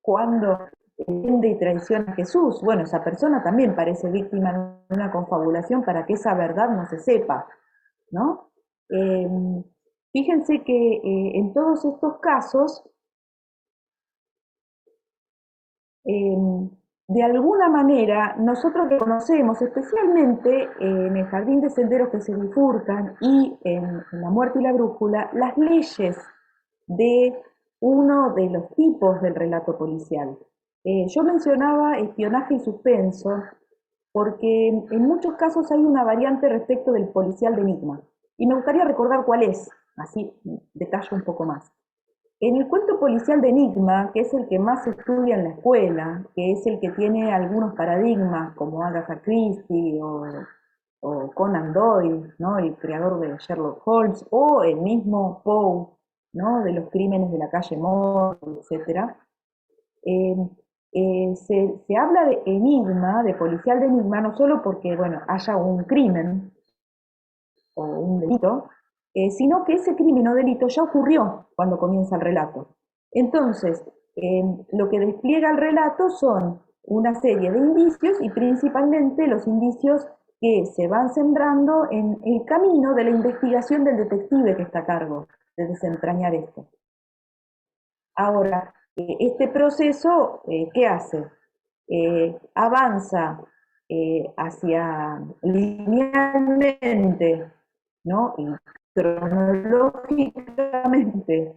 cuando vende y traiciona a Jesús. Bueno, esa persona también parece víctima de una confabulación para que esa verdad no se sepa, ¿no? Fíjense que en todos estos casos de alguna manera nosotros reconocemos, especialmente en el Jardín de Senderos que se bifurcan y en La Muerte y la Brújula, las leyes de uno de los tipos del relato policial. Yo mencionaba espionaje y suspenso porque en muchos casos hay una variante respecto del policial de enigma. Y me gustaría recordar cuál es, así detallo un poco más. En el cuento policial de enigma, que es el que más se estudia en la escuela, que es el que tiene algunos paradigmas como Agatha Christie o Conan Doyle, ¿no? El creador de Sherlock Holmes, o el mismo Poe, ¿no? De los crímenes de la calle Morgue, etc. Eh, se habla de enigma, de policial de enigma, no solo porque, bueno, haya un crimen o un delito, sino que ese crimen o delito ya ocurrió cuando comienza el relato. Entonces, lo que despliega el relato son una serie de indicios y principalmente los indicios que se van sembrando en el camino de la investigación del detective que está a cargo de desentrañar esto. Ahora, este proceso, ¿qué hace? Avanza hacia linealmente, ¿no? Y cronológicamente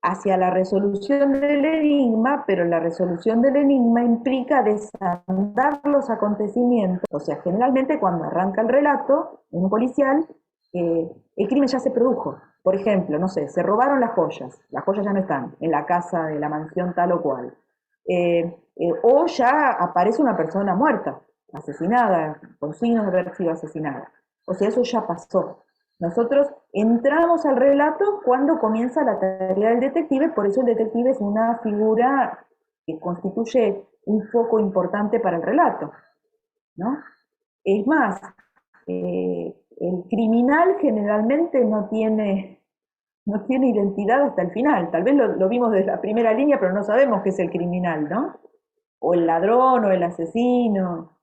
hacia la resolución del enigma, pero la resolución del enigma implica desandar los acontecimientos. O sea, generalmente cuando arranca el relato, en un policial, el crimen ya se produjo. Por ejemplo, no sé, se robaron las joyas ya no están en la casa de la mansión tal o cual. O ya aparece una persona muerta, asesinada, con signos de haber sido asesinada. O sea, eso ya pasó. Nosotros entramos al relato cuando comienza la tarea del detective, por eso el detective es una figura que constituye un foco importante para el relato, ¿no? Es más, el criminal generalmente no tiene identidad hasta el final. Tal vez lo vimos desde la primera línea, pero no sabemos qué es el criminal, ¿no? O el ladrón o el asesino.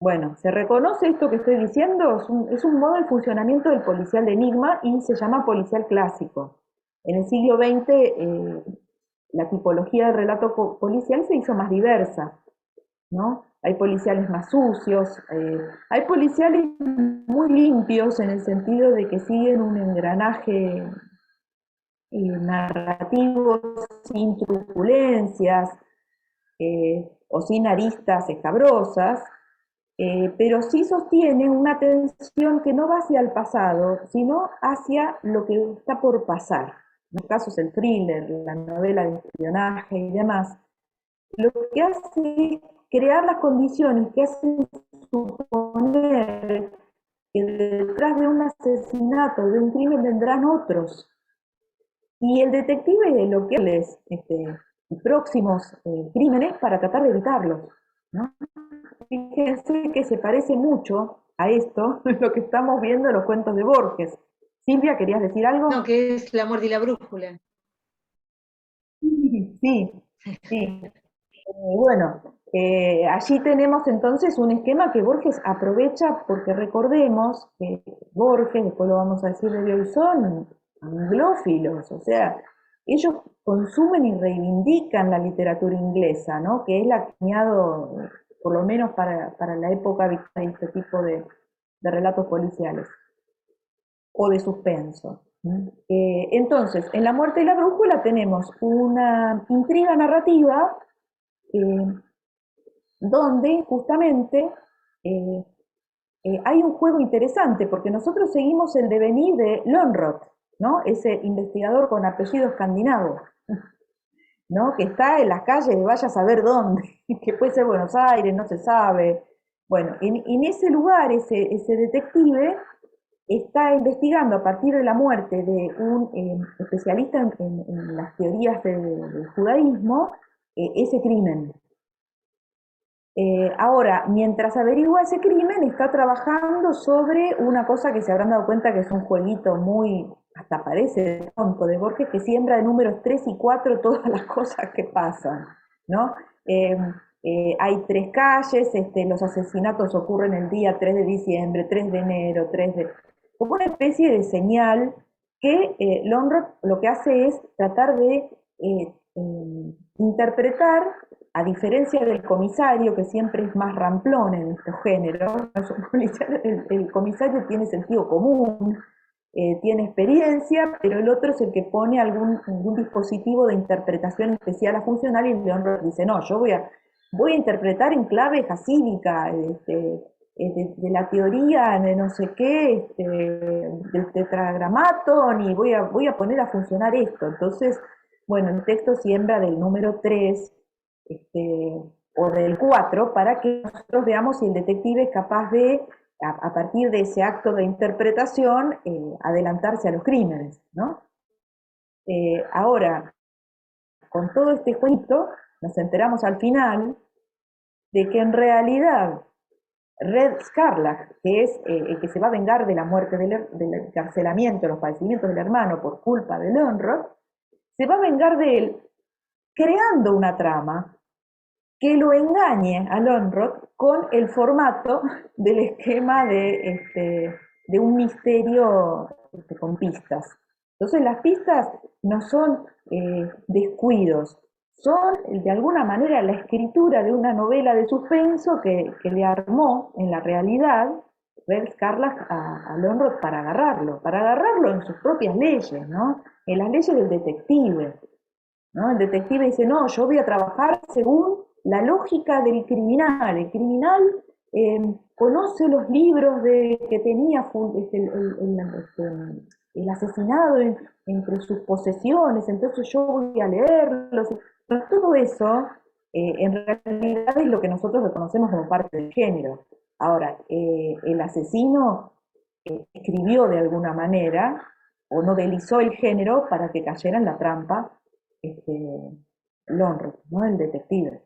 Bueno, se reconoce esto que estoy diciendo, es un modo de funcionamiento del policial de enigma y se llama policial clásico. En el siglo XX la tipología del relato policial se hizo más diversa, ¿no? Hay policiales más sucios, hay policiales muy limpios en el sentido de que siguen un engranaje narrativo sin turbulencias o sin aristas escabrosas, pero sí sostiene una atención que no va hacia el pasado, sino hacia lo que está por pasar. En los casos el thriller, la novela de espionaje y demás, lo que hace es crear las condiciones que hacen suponer que detrás de un asesinato, de un crimen, vendrán otros. Y el detective lo que hace es próximos crímenes para tratar de evitarlos, ¿no? Fíjense que se parece mucho a esto, lo que estamos viendo en los cuentos de Borges. Silvia, ¿querías decir algo? No, que es La Muerte y la Brújula. Sí, sí. Bueno, allí tenemos entonces un esquema que Borges aprovecha porque recordemos que Borges, después lo vamos a decir de hoy, son anglófilos, o sea, ellos consumen y reivindican la literatura inglesa, ¿no? Que es la que ha acuñado, por lo menos para la época de este tipo de relatos policiales o de suspenso. Entonces, en La Muerte y la Brújula tenemos una intriga narrativa eh, donde justamente eh, hay un juego interesante, porque nosotros seguimos el devenir de Lönnrot, ¿no? Ese investigador con apellido escandinavo, ¿no? Que está en las calles de vaya a saber dónde, que puede ser Buenos Aires, no se sabe. Bueno, en ese lugar, ese detective está investigando a partir de la muerte de un especialista en las teorías del judaísmo, ese crimen. Ahora, mientras averigua ese crimen, está trabajando sobre una cosa que se habrán dado cuenta que es un jueguito muy, hasta parece tonto de Borges, que siembra de números 3 y 4 todas las cosas que pasan, ¿no? Hay 3 calles, los asesinatos ocurren el día 3 de diciembre, 3 de enero, 3 de... como una especie de señal que Lönnrot lo que hace es tratar de interpretar, a diferencia del comisario, que siempre es más ramplón en estos géneros. El comisario tiene sentido común, tiene experiencia, pero el otro es el que pone algún dispositivo de interpretación especial a funcionar, y León dice, no, yo voy a interpretar en clave jasídica, de la teoría de no sé qué, del tetragramaton, y voy a poner a funcionar esto. Entonces, bueno, el texto siembra del número 3 o del 4 para que nosotros veamos si el detective es capaz de, a partir de ese acto de interpretación, adelantarse a los crímenes, ¿no? Ahora, con todo este cuento, nos enteramos al final de que en realidad Red Scarlett, que es el que se va a vengar de la muerte, del encarcelamiento, de los padecimientos del hermano por culpa de Lönnrot, se va a vengar de él creando una trama que lo engañe a Lönnrot con el formato del esquema de un misterio con pistas. Entonces las pistas no son descuidos, son de alguna manera la escritura de una novela de suspenso que le armó en la realidad Red Scarlett a Lönnrot para agarrarlo en sus propias leyes, ¿no? En las leyes del detective, ¿no? El detective dice, no, yo voy a trabajar según la lógica del criminal. El criminal conoce los libros que tenía el asesinado entre sus posesiones, entonces yo voy a leerlos. Pero todo eso, en realidad, es lo que nosotros reconocemos como parte del género. Ahora, el asesino escribió de alguna manera, o novelizó el género para que cayera en la trampa Lönnrot, ¿no? El detective.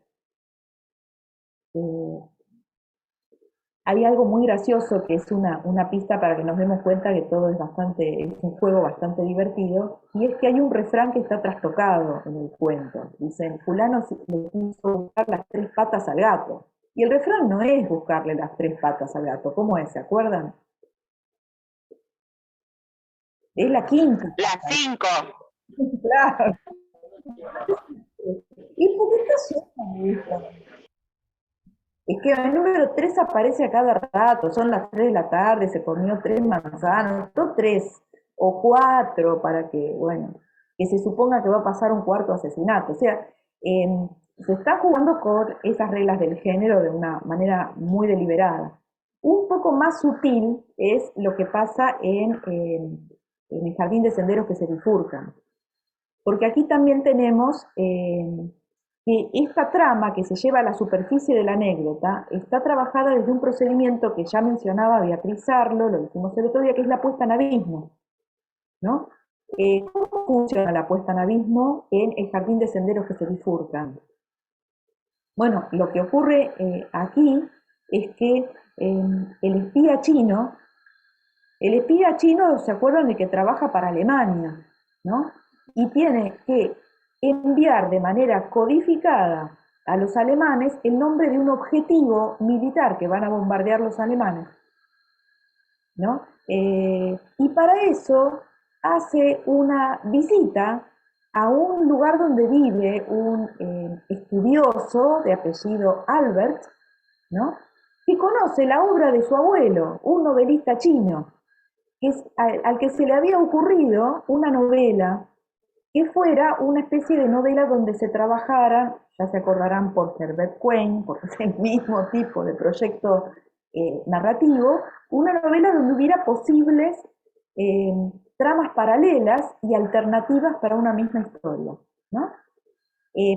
Hay algo muy gracioso que es una pista para que nos demos cuenta que todo es un juego bastante divertido, y es que hay un refrán que está trastocado en el cuento. Dicen, fulano le quiso buscar las 3 patas al gato. Y el refrán no es buscarle las 3 patas al gato. ¿Cómo es? ¿Se acuerdan? Es la quinta. Las 5. Claro. ¿Y por qué está suena? Es que el número 3 aparece a cada rato, son las 3 de la tarde, se comió 3 manzanas, no 3 o 4 para que, bueno, que se suponga que va a pasar un cuarto asesinato. O sea, se está jugando con esas reglas del género de una manera muy deliberada. Un poco más sutil es lo que pasa en el jardín de senderos que se bifurcan. Porque aquí también tenemos que esta trama que se lleva a la superficie de la anécdota está trabajada desde un procedimiento que ya mencionaba Beatriz Arlo, lo dijimos el otro día, que es la puesta en abismo, ¿no? ¿Cómo funciona la puesta en abismo en el jardín de senderos que se bifurcan? Bueno, lo que ocurre aquí es que el espía chino, ¿se acuerdan de que trabaja para Alemania, ¿no? Y tiene que enviar de manera codificada a los alemanes el nombre de un objetivo militar que van a bombardear los alemanes, ¿no? Y para eso hace una visita a un lugar donde vive un estudioso de apellido Albert, ¿no? Que conoce la obra de su abuelo, un novelista chino, que es al que se le había ocurrido una novela que fuera una especie de novela donde se trabajara, ya se acordarán por Herbert Quain, porque es el mismo tipo de proyecto narrativo, una novela donde hubiera posibles tramas paralelas y alternativas para una misma historia, ¿no?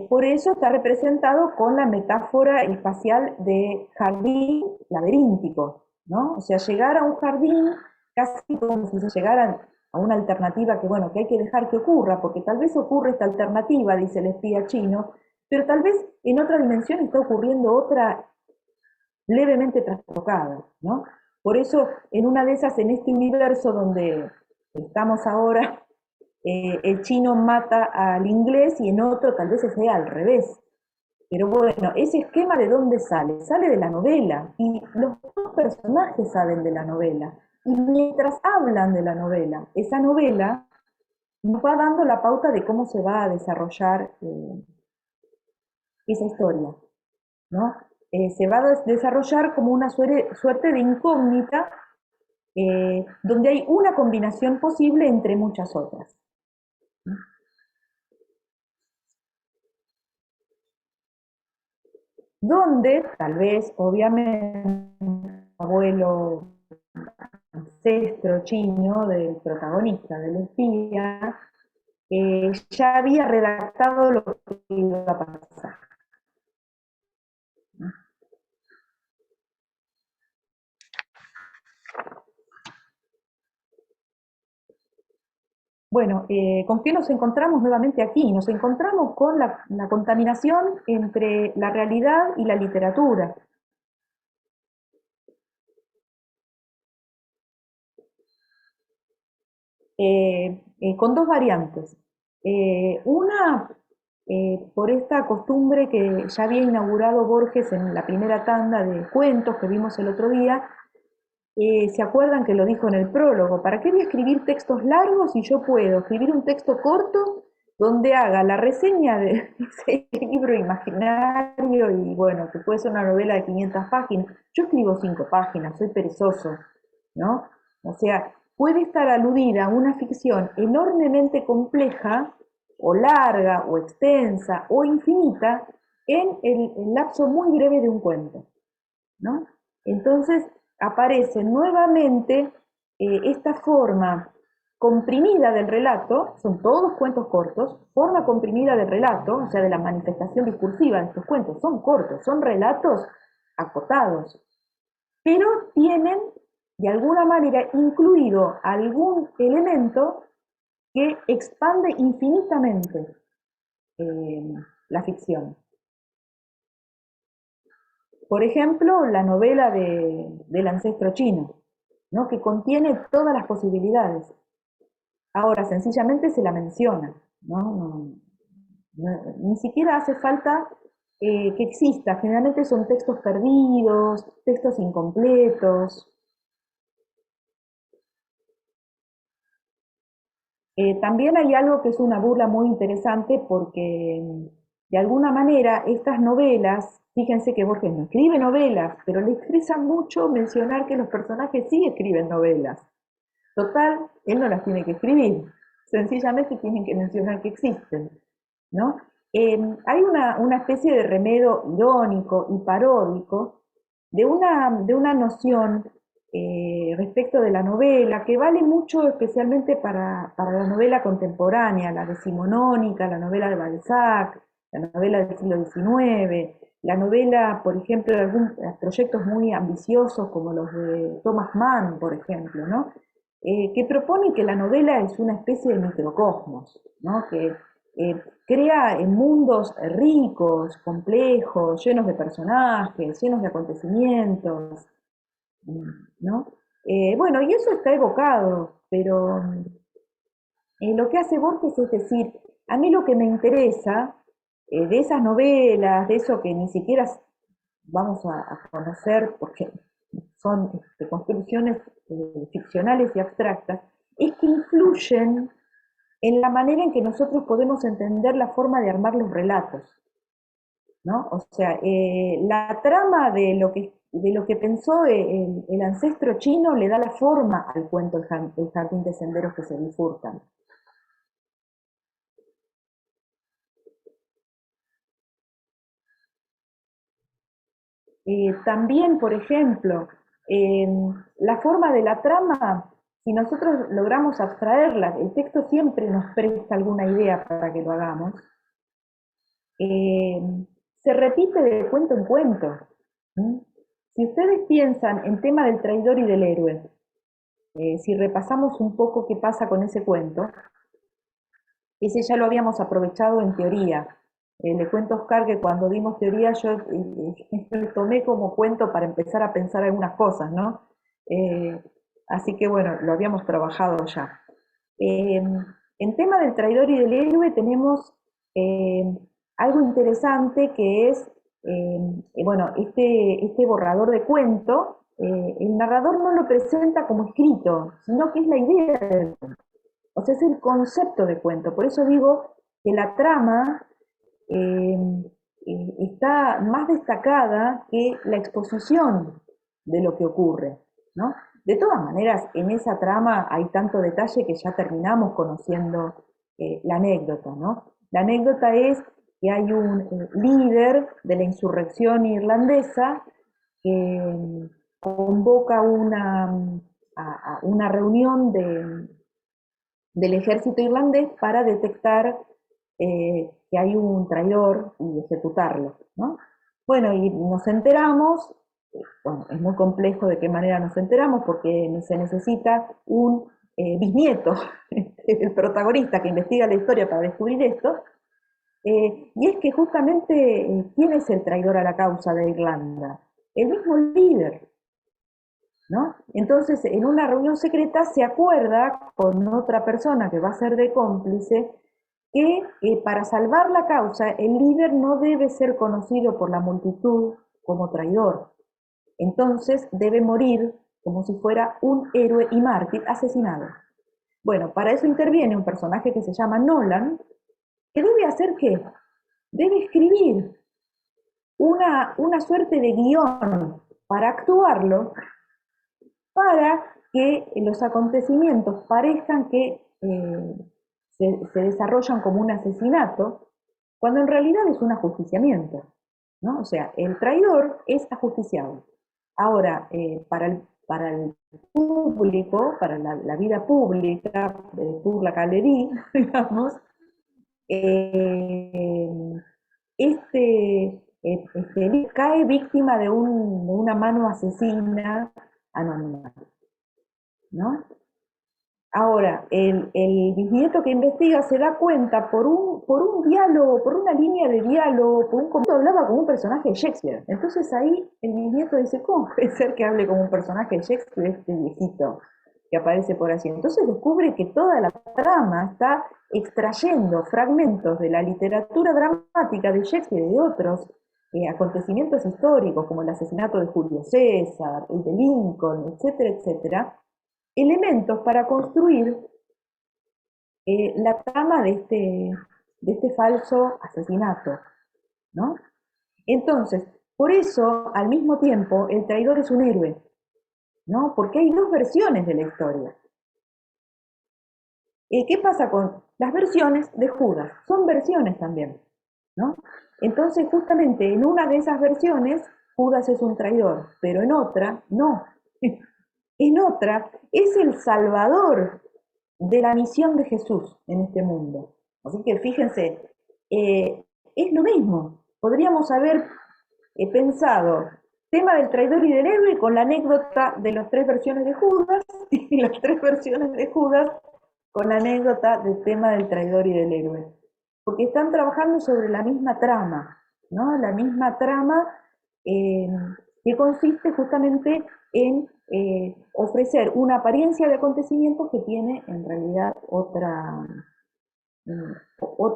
Por eso está representado con la metáfora espacial de jardín laberíntico, ¿no? O sea, llegar a un jardín casi como si se llegaran a una alternativa que, bueno, que hay que dejar que ocurra, porque tal vez ocurre esta alternativa, dice el espía chino, pero tal vez en otra dimensión está ocurriendo otra levemente trastocada, ¿no? Por eso, en una de esas, en este universo donde estamos ahora, el chino mata al inglés y en otro tal vez sea al revés. Pero bueno, ese esquema ¿de dónde sale? Sale de la novela, y los dos personajes saben de la novela. Y mientras hablan de la novela, esa novela nos va dando la pauta de cómo se va a desarrollar esa historia, ¿no? Se va a desarrollar como una suerte de incógnita, donde hay una combinación posible entre muchas otras, ¿no? Donde, tal vez, obviamente, abuelo ancestro chino del protagonista, del espía, ya había redactado lo que iba a pasar. Bueno, ¿con qué nos encontramos nuevamente aquí? Nos encontramos con la contaminación entre la realidad y la literatura. Con dos variantes. Una, por esta costumbre que ya había inaugurado Borges en la primera tanda de cuentos que vimos el otro día. ¿Se acuerdan que lo dijo en el prólogo? ¿Para qué voy a escribir textos largos si yo puedo escribir un texto corto donde haga la reseña de ese libro imaginario y bueno, que puede ser una novela de 500 páginas? Yo escribo 5 páginas, soy perezoso, ¿no? O sea, puede estar aludida a una ficción enormemente compleja o larga o extensa o infinita en el lapso muy breve de un cuento, ¿no? Entonces aparece nuevamente esta forma comprimida del relato, son todos cuentos cortos, forma comprimida del relato, o sea, de la manifestación discursiva de estos cuentos, son cortos, son relatos acotados, pero tienen de alguna manera incluido algún elemento que expande infinitamente la ficción. Por ejemplo, la novela del ancestro chino, ¿no? Que contiene todas las posibilidades. Ahora, sencillamente se la menciona, ¿no? Ni siquiera hace falta que exista. Generalmente son textos perdidos, textos incompletos. También hay algo que es una burla muy interesante porque, de alguna manera, estas novelas, fíjense que Borges no escribe novelas, pero le estresa mucho mencionar que los personajes sí escriben novelas. Total, él no las tiene que escribir, sencillamente tienen que mencionar que existen, ¿no? Hay una especie de remedo irónico y paródico de una noción respecto de la novela, que vale mucho especialmente para la novela contemporánea, la decimonónica, la novela de Balzac, la novela del siglo XIX, la novela, por ejemplo, de algunos proyectos muy ambiciosos como los de Thomas Mann, por ejemplo, ¿no? Que propone que la novela es una especie de microcosmos, ¿no? Que crea mundos ricos, complejos, llenos de personajes, llenos de acontecimientos, ¿no? Bueno, y eso está evocado, pero lo que hace Borges es decir, a mí lo que me interesa de esas novelas, de eso que ni siquiera vamos a conocer porque son construcciones ficcionales y abstractas, es que influyen en la manera en que nosotros podemos entender la forma de armar los relatos, ¿no? O sea, la trama de lo que pensó el ancestro chino le da la forma al cuento El jardín de senderos que se bifurcan. También, por ejemplo, la forma de la trama, si nosotros logramos abstraerla, el texto siempre nos presta alguna idea para que lo hagamos, se repite de cuento en cuento. Si ustedes piensan en tema del traidor y del héroe, si repasamos un poco qué pasa con ese cuento, ese ya lo habíamos aprovechado en teoría. Le cuento a Oscar que cuando dimos teoría yo lo tomé como cuento para empezar a pensar algunas cosas, ¿no? Así que bueno, lo habíamos trabajado ya. En tema del traidor y del héroe tenemos algo interesante que es, bueno, este borrador de cuento, el narrador no lo presenta como escrito, sino que es la idea del cuento. O sea, es el concepto de cuento. Por eso digo que la trama está más destacada que la exposición de lo que ocurre, ¿no? De todas maneras, en esa trama hay tanto detalle que ya terminamos conociendo la anécdota, ¿no? La anécdota es que hay un líder de la insurrección irlandesa que convoca a una reunión del ejército irlandés para detectar que hay un traidor y ejecutarlo, ¿no? Bueno, y nos enteramos, bueno, es muy complejo de qué manera nos enteramos, porque se necesita un bisnieto del protagonista que investiga la historia para descubrir esto, y es que justamente, ¿quién es el traidor a la causa de Irlanda? El mismo líder, ¿no? Entonces, en una reunión secreta se acuerda con otra persona que va a ser de cómplice que para salvar la causa el líder no debe ser conocido por la multitud como traidor. Entonces debe morir como si fuera un héroe y mártir asesinado. Bueno, para eso interviene un personaje que se llama Nolan, que debe hacer ¿qué? Debe escribir una suerte de guión para actuarlo, para que los acontecimientos parezcan que se desarrollan como un asesinato, cuando en realidad es un ajusticiamiento, ¿no? O sea, el traidor es ajusticiado. Ahora, para el público, para la vida pública, pour la galerie, digamos, cae víctima de una mano asesina anónima, ¿no? Ahora, el bisnieto que investiga se da cuenta por un diálogo, por una línea de diálogo, por un comentario, hablaba como un personaje de Shakespeare. Entonces ahí el bisnieto dice, ¿cómo puede ser que hable como un personaje de Shakespeare este viejito que aparece por allí? Entonces descubre que toda la trama está extrayendo fragmentos de la literatura dramática de Shakespeare y de otros acontecimientos históricos, como el asesinato de Julio César, el de Lincoln, etcétera, etcétera, elementos para construir la trama de este falso asesinato, ¿no? Entonces, por eso, al mismo tiempo, el traidor es un héroe, ¿no? Porque hay dos versiones de la historia. ¿Qué pasa con las versiones de Judas? Son versiones también, ¿no? Entonces, justamente en una de esas versiones, Judas es un traidor, pero en otra, no. En otra, es el salvador de la misión de Jesús en este mundo. Así que fíjense, es lo mismo. Podríamos haber pensado tema del traidor y del héroe con la anécdota de las tres versiones de Judas, y las tres versiones de Judas con la anécdota del tema del traidor y del héroe. Porque están trabajando sobre la misma trama, ¿no? La misma trama que consiste justamente en ofrecer una apariencia de acontecimientos que tiene en realidad otra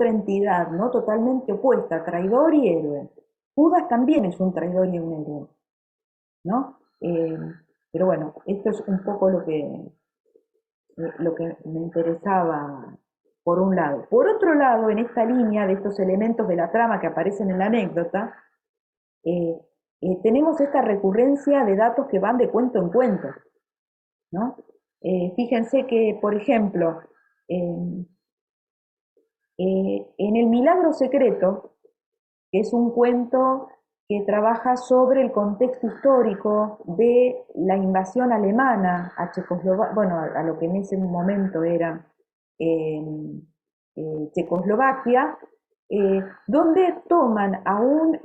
entidad, ¿no? Totalmente opuesta, traidor y héroe. Judas también es un traidor y un héroe, ¿no? Pero bueno, esto es un poco lo que me interesaba por un lado. Por otro lado, en esta línea de estos elementos de la trama que aparecen en la anécdota, tenemos esta recurrencia de datos que van de cuento en cuento, ¿no? Fíjense que, por ejemplo, en El Milagro Secreto, que es un cuento que trabaja sobre el contexto histórico de la invasión alemana a Checoslovaquia, bueno, a lo que en ese momento era Checoslovaquia, donde toman a un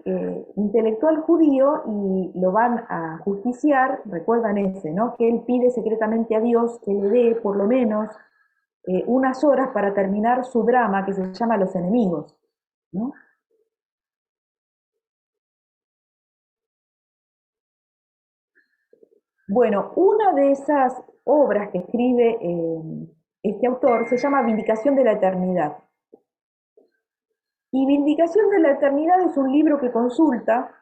intelectual judío y lo van a justiciar. Recuerdan ese, ¿no? Que él pide secretamente a Dios que le dé por lo menos unas horas para terminar su drama que se llama Los Enemigos, ¿no? Bueno, una de esas obras que escribe este autor se llama Vindicación de la Eternidad. Y Vindicación de la Eternidad es un libro que consulta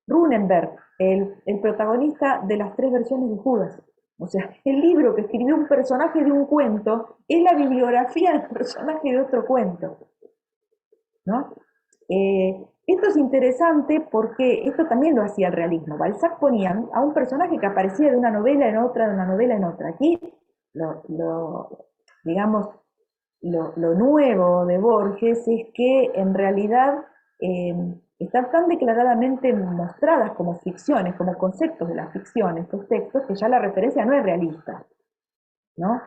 Runenberg, el protagonista de las tres versiones de Judas, O sea, el libro que escribió un personaje de un cuento es la bibliografía del personaje de otro cuento, ¿no? Esto es interesante porque esto también lo hacía el realismo. Balzac ponía a un personaje que aparecía de una novela en otra, de una novela en otra. Aquí, digamos, lo nuevo de Borges es que en realidad están tan declaradamente mostradas como ficciones, como conceptos de la ficción, estos textos, que ya la referencia no es realista, ¿no?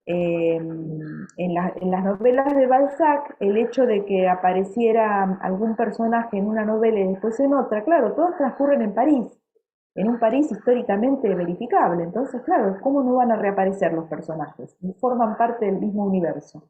En las novelas de Balzac, el hecho de que apareciera algún personaje en una novela y después en otra, claro, todos transcurren en París, en un París históricamente verificable. Entonces, claro, ¿cómo no van a reaparecer los personajes? Y forman parte del mismo universo.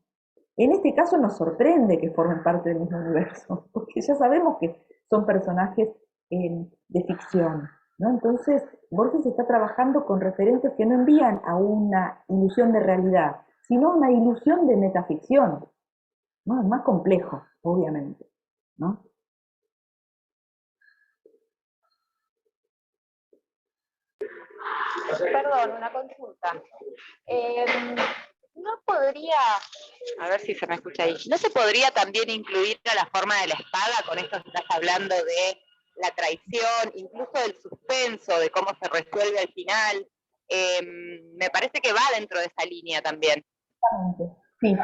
En este caso nos sorprende que formen parte del mismo universo, porque ya sabemos que son personajes de ficción, ¿no? Entonces, Borges está trabajando con referentes que no envían a una ilusión de realidad, sino a una ilusión de metaficción, ¿no? Es más complejo, obviamente, ¿no? Perdón, una consulta. ¿No podría, a ver si se me escucha ahí, no se podría también incluir a la forma de la espada con esto que estás hablando de la traición, incluso del suspenso, de cómo se resuelve al final? Me parece que va dentro de esa línea también. Sí,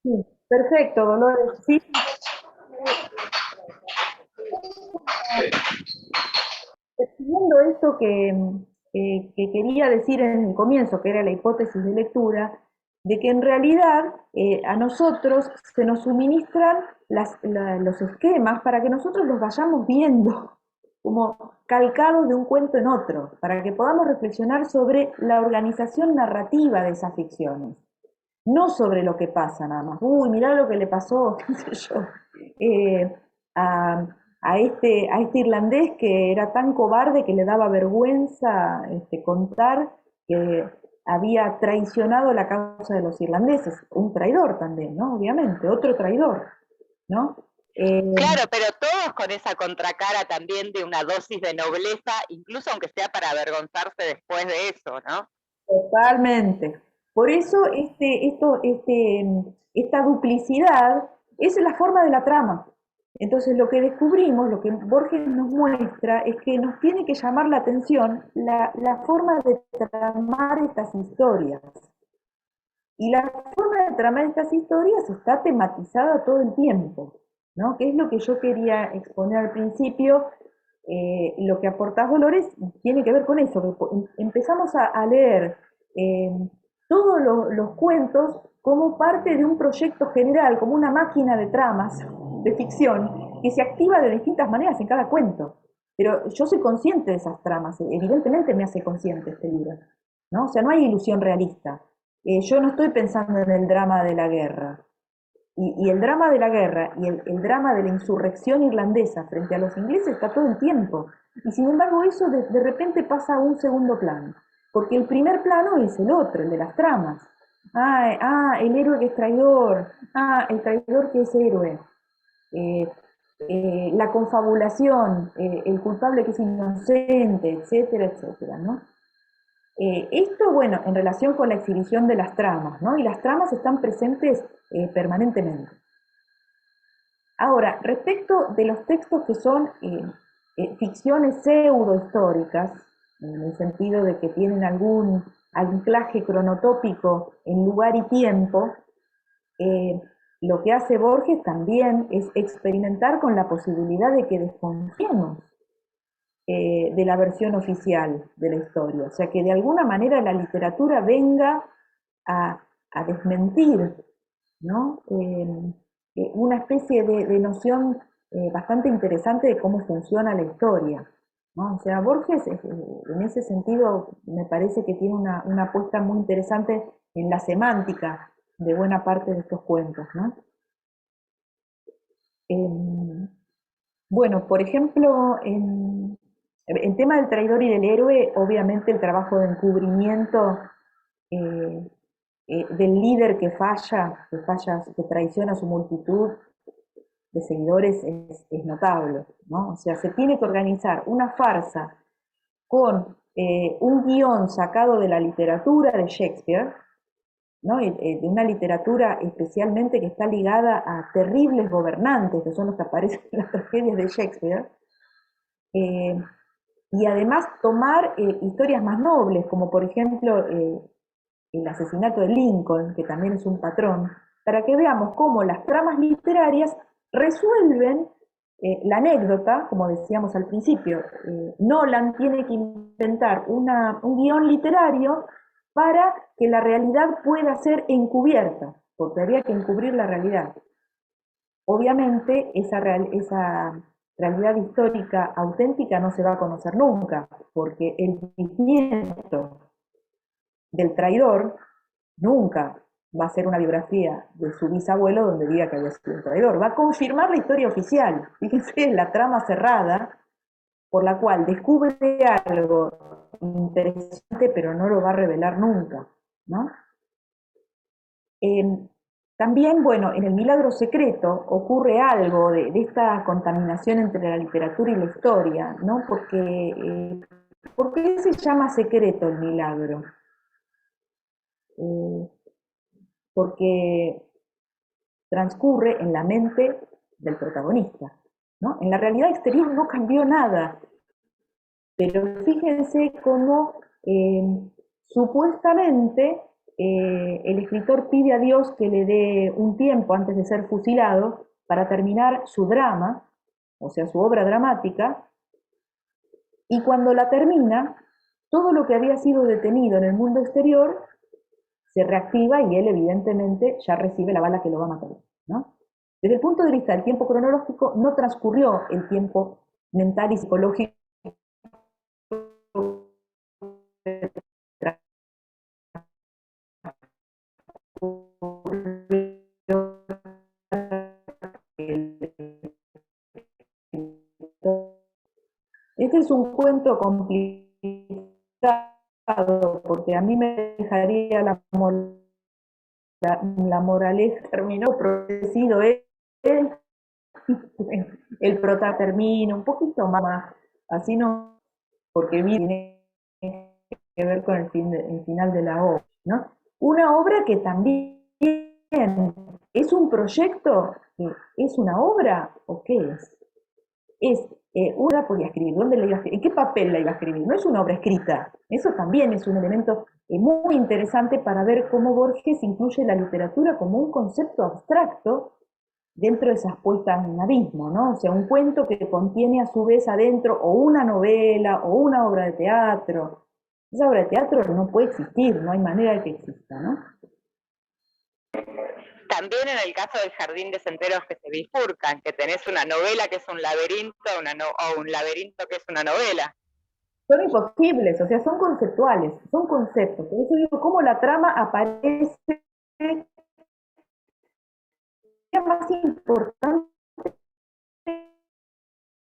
sí, perfecto, Dolores. Sí. Siguiendo esto que quería decir en el comienzo, que era la hipótesis de lectura, de que en realidad a nosotros se nos suministran los esquemas para que nosotros los vayamos viendo como calcados de un cuento en otro, para que podamos reflexionar sobre la organización narrativa de esas ficciones, no sobre lo que pasa nada más. Uy, mirá lo que le pasó, qué sé yo, eh, a, a este irlandés que era tan cobarde que le daba vergüenza contar que había traicionado la causa de los irlandeses. Un traidor también, ¿no? Obviamente, otro traidor, ¿no? Claro, pero todos con esa contracara también de una dosis de nobleza, incluso aunque sea para avergonzarse después de eso, ¿no? Totalmente. Por eso esta duplicidad es la forma de la trama. Entonces lo que descubrimos, lo que Borges nos muestra, es que nos tiene que llamar la atención la forma de tramar estas historias. Y la forma de tramar estas historias está tematizada todo el tiempo, ¿no? Que es lo que yo quería exponer al principio. Lo que aportás, Dolores, tiene que ver con eso, que empezamos a leer eh, todos los cuentos como parte de un proyecto general, como una máquina de tramas, de ficción, que se activa de distintas maneras en cada cuento. Pero yo soy consciente de esas tramas, evidentemente me hace consciente este libro, ¿no? O sea, no hay ilusión realista. Yo no estoy pensando en el drama de la guerra. Y el drama de la guerra y el drama de la insurrección irlandesa frente a los ingleses está todo el tiempo. Y sin embargo eso de repente pasa a un segundo plano. Porque el primer plano es el otro, el de las tramas. El héroe que es traidor. El traidor que es héroe. Eh, la confabulación, el culpable que es inocente, etcétera, etcétera, ¿no? Esto, bueno, en relación con la exhibición de las tramas, ¿no? Y las tramas están presentes permanentemente. Ahora, respecto de los textos que son ficciones pseudohistóricas, en el sentido de que tienen algún anclaje cronotópico en lugar y tiempo, lo que hace Borges también es experimentar con la posibilidad de que desconfiemos de la versión oficial de la historia. O sea, que de alguna manera la literatura venga a desmentir, ¿no? Una especie de noción bastante interesante de cómo funciona la historia, ¿no? O sea, Borges en ese sentido me parece que tiene una apuesta muy interesante en la semántica de buena parte de estos cuentos, ¿no? Bueno, por ejemplo, en tema del traidor y del héroe, obviamente el trabajo de encubrimiento eh, del líder que traiciona a su multitud de seguidores es notable, ¿no? O sea, se tiene que organizar una farsa con un guión sacado de la literatura de Shakespeare, ¿no? De una literatura especialmente que está ligada a terribles gobernantes, que son los que aparecen en las tragedias de Shakespeare, y además tomar historias más nobles, como por ejemplo el asesinato de Lincoln, que también es un patrón, para que veamos cómo las tramas literarias resuelven la anécdota, como decíamos al principio. Nolan tiene que inventar un guión literario para que la realidad pueda ser encubierta, porque había que encubrir la realidad. Obviamente esa realidad histórica auténtica no se va a conocer nunca, porque el bisnieto del traidor nunca va a ser una biografía de su bisabuelo donde diga que había sido un traidor. Va a confirmar la historia oficial. Fíjense, la trama cerrada por la cual descubre algo interesante pero no lo va a revelar nunca, ¿no? También, bueno, en El Milagro Secreto ocurre algo de esta contaminación entre la literatura y la historia, ¿no? ¿Por qué se llama secreto el milagro? Porque transcurre en la mente del protagonista, ¿no? En la realidad exterior no cambió nada, pero fíjense cómo supuestamente el escritor pide a Dios que le dé un tiempo antes de ser fusilado para terminar su drama, o sea, su obra dramática, y cuando la termina, todo lo que había sido detenido en el mundo exterior se reactiva y él evidentemente ya recibe la bala que lo va a matar, ¿no? Desde el punto de vista del tiempo cronológico, no transcurrió el tiempo mental y psicológico Este es un cuento complicado porque a mí me dejaría la moraleja, terminó producido él, el prota termina un poquito más, así no, porque tiene que ver con el final de la obra, ¿no? Una obra que también es un proyecto, ¿es una obra o qué es? Es una podía escribir, ¿dónde la iba a escribir? ¿En qué papel la iba a escribir? No es una obra escrita. Eso también es un elemento muy interesante para ver cómo Borges incluye la literatura como un concepto abstracto dentro de esas puestas en abismo, ¿no? O sea, un cuento que contiene a su vez adentro o una novela o una obra de teatro. Esa obra de teatro no puede existir, no hay manera de que exista, ¿no? También en el caso del jardín de senderos que se bifurcan, que tenés una novela que es un laberinto o un laberinto que es una novela. Son imposibles, o sea, son conceptuales, son conceptos. Por eso digo, cómo la trama aparece es más importante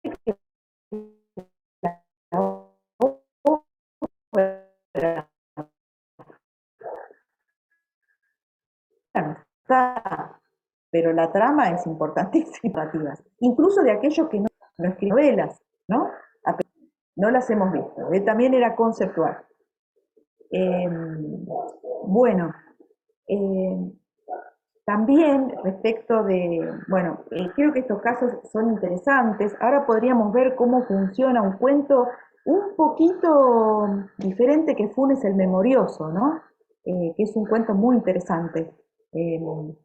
que la obra. Pero la trama es importantísima, incluso de aquellos que no escriben novelas, ¿no? No las hemos visto, también era conceptual. Bueno, también respecto de, bueno, creo que estos casos son interesantes. Ahora podríamos ver cómo funciona un cuento un poquito diferente que Funes el Memorioso, ¿no? Que es un cuento muy interesante.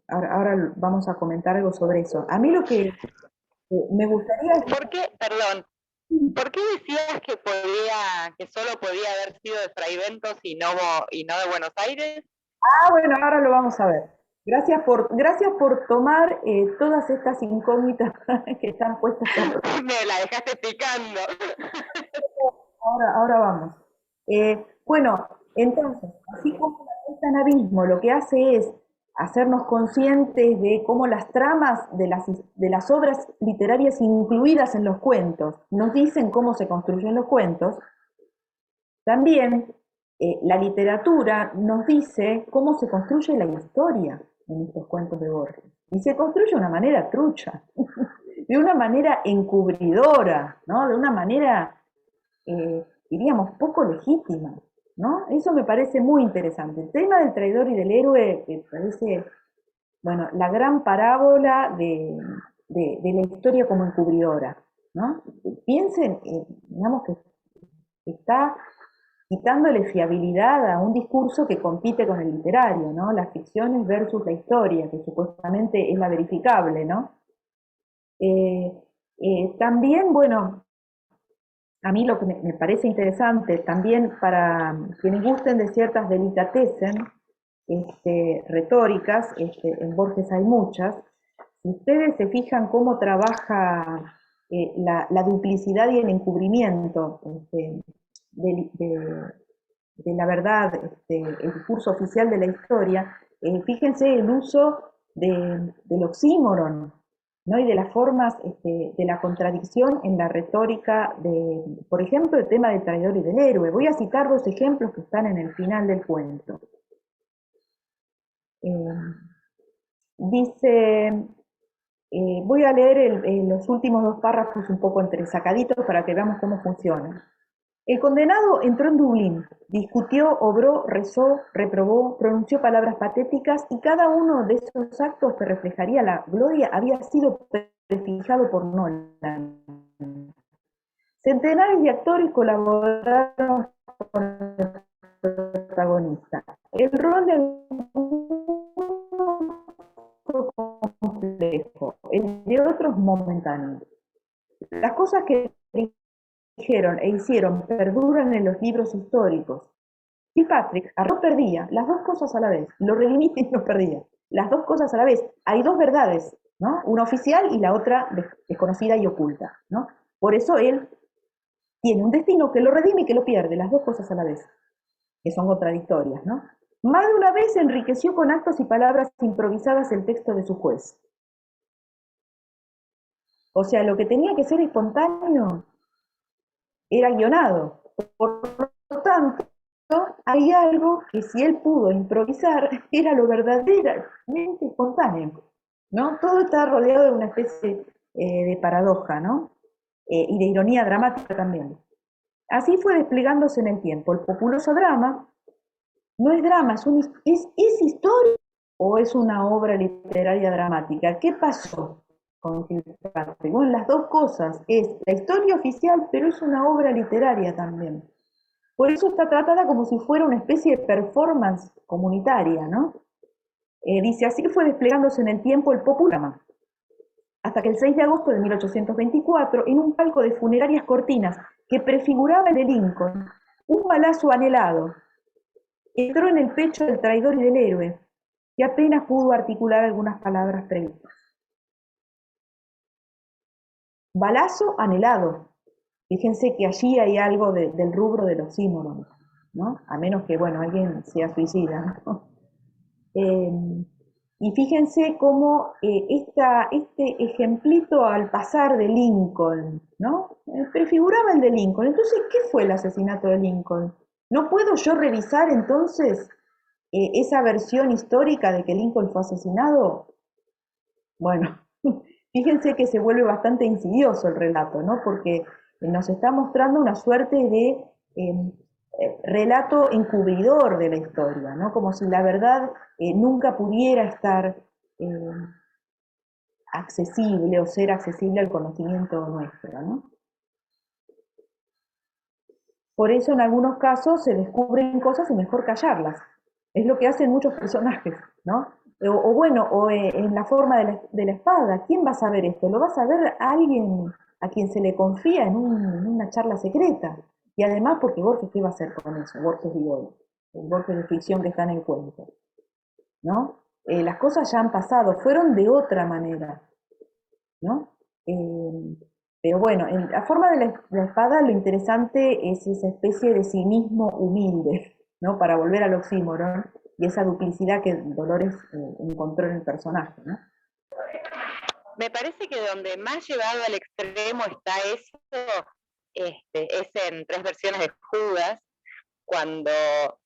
Ahora vamos a comentar algo sobre eso. A mí lo que me gustaría... ¿Por qué, perdón, por qué decías que solo podía haber sido de Fraiventos y no de Buenos Aires? Bueno, ahora lo vamos a ver. Gracias por tomar todas estas incógnitas que están puestas. Me la dejaste picando. Ahora vamos. Bueno, entonces, así como la puesta en abismo lo que hace es hacernos conscientes de cómo las tramas de las obras literarias incluidas en los cuentos nos dicen cómo se construyen los cuentos, también la literatura nos dice cómo se construye la historia en estos cuentos de Borges. Y se construye de una manera trucha, de una manera encubridora, ¿no? De una manera diríamos, poco legítima, ¿no? Eso me parece muy interesante. El tema del traidor y del héroe me parece, bueno, la gran parábola de la historia como encubridora, ¿no? Piensen, digamos que está quitándole fiabilidad a un discurso que compite con el literario, ¿no? Las ficciones versus la historia, que supuestamente es la verificable, ¿no? También, bueno, a mí lo que me parece interesante, también para quienes gusten de ciertas delicatessen retóricas, en Borges hay muchas, si ustedes se fijan cómo trabaja la duplicidad y el encubrimiento de la verdad, el discurso oficial de la historia, fíjense el uso del oxímoron, ¿no? Y de las formas de la contradicción en la retórica por ejemplo, el tema del traidor y del héroe. Voy a citar dos ejemplos que están en el final del cuento. Dice, voy a leer los últimos dos párrafos un poco entresacaditos para que veamos cómo funciona. El condenado entró en Dublín, discutió, obró, rezó, reprobó, pronunció palabras patéticas y cada uno de esos actos que reflejaría la gloria había sido prefijado por Nolan. Centenares de actores colaboraron con el protagonista. El rol de algunos fue complejo, el de otros momentáneo. Las cosas que dijeron e hicieron perduran en los libros históricos. Patrick no perdía las dos cosas a la vez, lo redimiste y no perdía las dos cosas a la vez. Hay dos verdades, ¿no? Una oficial y la otra desconocida y oculta, ¿no? Por eso él tiene un destino que lo redime y que lo pierde, las dos cosas a la vez, que son contradictorias, ¿no? Más de una vez enriqueció con actos y palabras improvisadas el texto de su juez. O sea, lo que tenía que ser espontáneo era guionado. Por lo tanto, hay algo que si él pudo improvisar era lo verdaderamente espontáneo, ¿no? Todo está rodeado de una especie de paradoja, ¿no? Y de ironía dramática también. Así fue desplegándose en el tiempo. El populoso drama no es drama, ¿es historia o es una obra literaria dramática? ¿Qué pasó con Kilpatrick? Bueno, las dos cosas. Es la historia oficial, pero es una obra literaria también. Por eso está tratada como si fuera una especie de performance comunitaria, ¿no? Dice, así fue desplegándose en el tiempo el popular, hasta que el 6 de agosto de 1824, en un palco de funerarias cortinas que prefiguraba el de Lincoln, un balazo anhelado entró en el pecho del traidor y del héroe, que apenas pudo articular algunas palabras previstas. Balazo anhelado. Fíjense que allí hay algo del rubro del oxímoron, ¿no? A menos que, bueno, alguien sea suicida, ¿no? Y fíjense cómo este ejemplito al pasar de Lincoln, ¿no? Prefiguraba el de Lincoln. Entonces, ¿qué fue el asesinato de Lincoln? ¿No puedo yo revisar entonces esa versión histórica de que Lincoln fue asesinado? Bueno, fíjense que se vuelve bastante insidioso el relato, ¿no? Porque nos está mostrando una suerte de relato encubridor de la historia, ¿no? Como si la verdad nunca pudiera estar accesible o ser accesible al conocimiento nuestro, ¿no? Por eso en algunos casos se descubren cosas y mejor callarlas. Es lo que hacen muchos personajes, ¿no? O en la forma de la espada. ¿Quién va a saber esto? Lo va a saber alguien a quien se le confía en una charla secreta. Y además, porque Borges, ¿qué va a hacer con eso? Borges digo, el Borges de ficción que está en el cuento, ¿no? Las cosas ya han pasado, fueron de otra manera, ¿no? Pero bueno, en la forma de la espada lo interesante es esa especie de cinismo humilde, ¿no? Para volver al oxímoron y esa duplicidad que Dolores encontró en el personaje, ¿no? Me parece que donde más llevado al extremo está eso, es en Tres versiones de Judas, cuando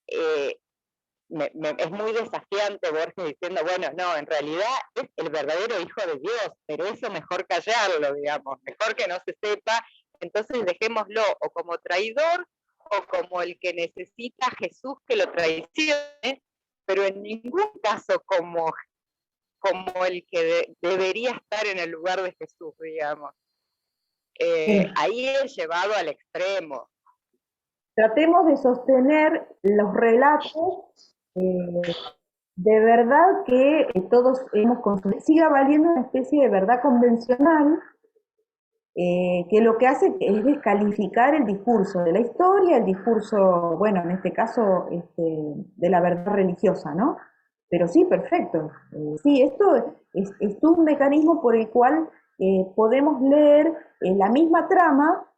es muy desafiante Borges diciendo, bueno, no, en realidad es el verdadero hijo de Dios, pero eso mejor callarlo, digamos, mejor que no se sepa, entonces dejémoslo o como traidor como el que necesita a Jesús que lo traicione, pero en ningún caso como el que debería estar en el lugar de Jesús, digamos. Ahí es llevado al extremo. Tratemos de sostener los relatos de verdad que todos hemos consumido. Siga valiendo una especie de verdad convencional que lo que hace es descalificar el discurso de la historia, el discurso, bueno, en este caso, de la verdad religiosa, ¿no? Pero sí, perfecto. Sí, esto es un mecanismo por el cual podemos leer la misma trama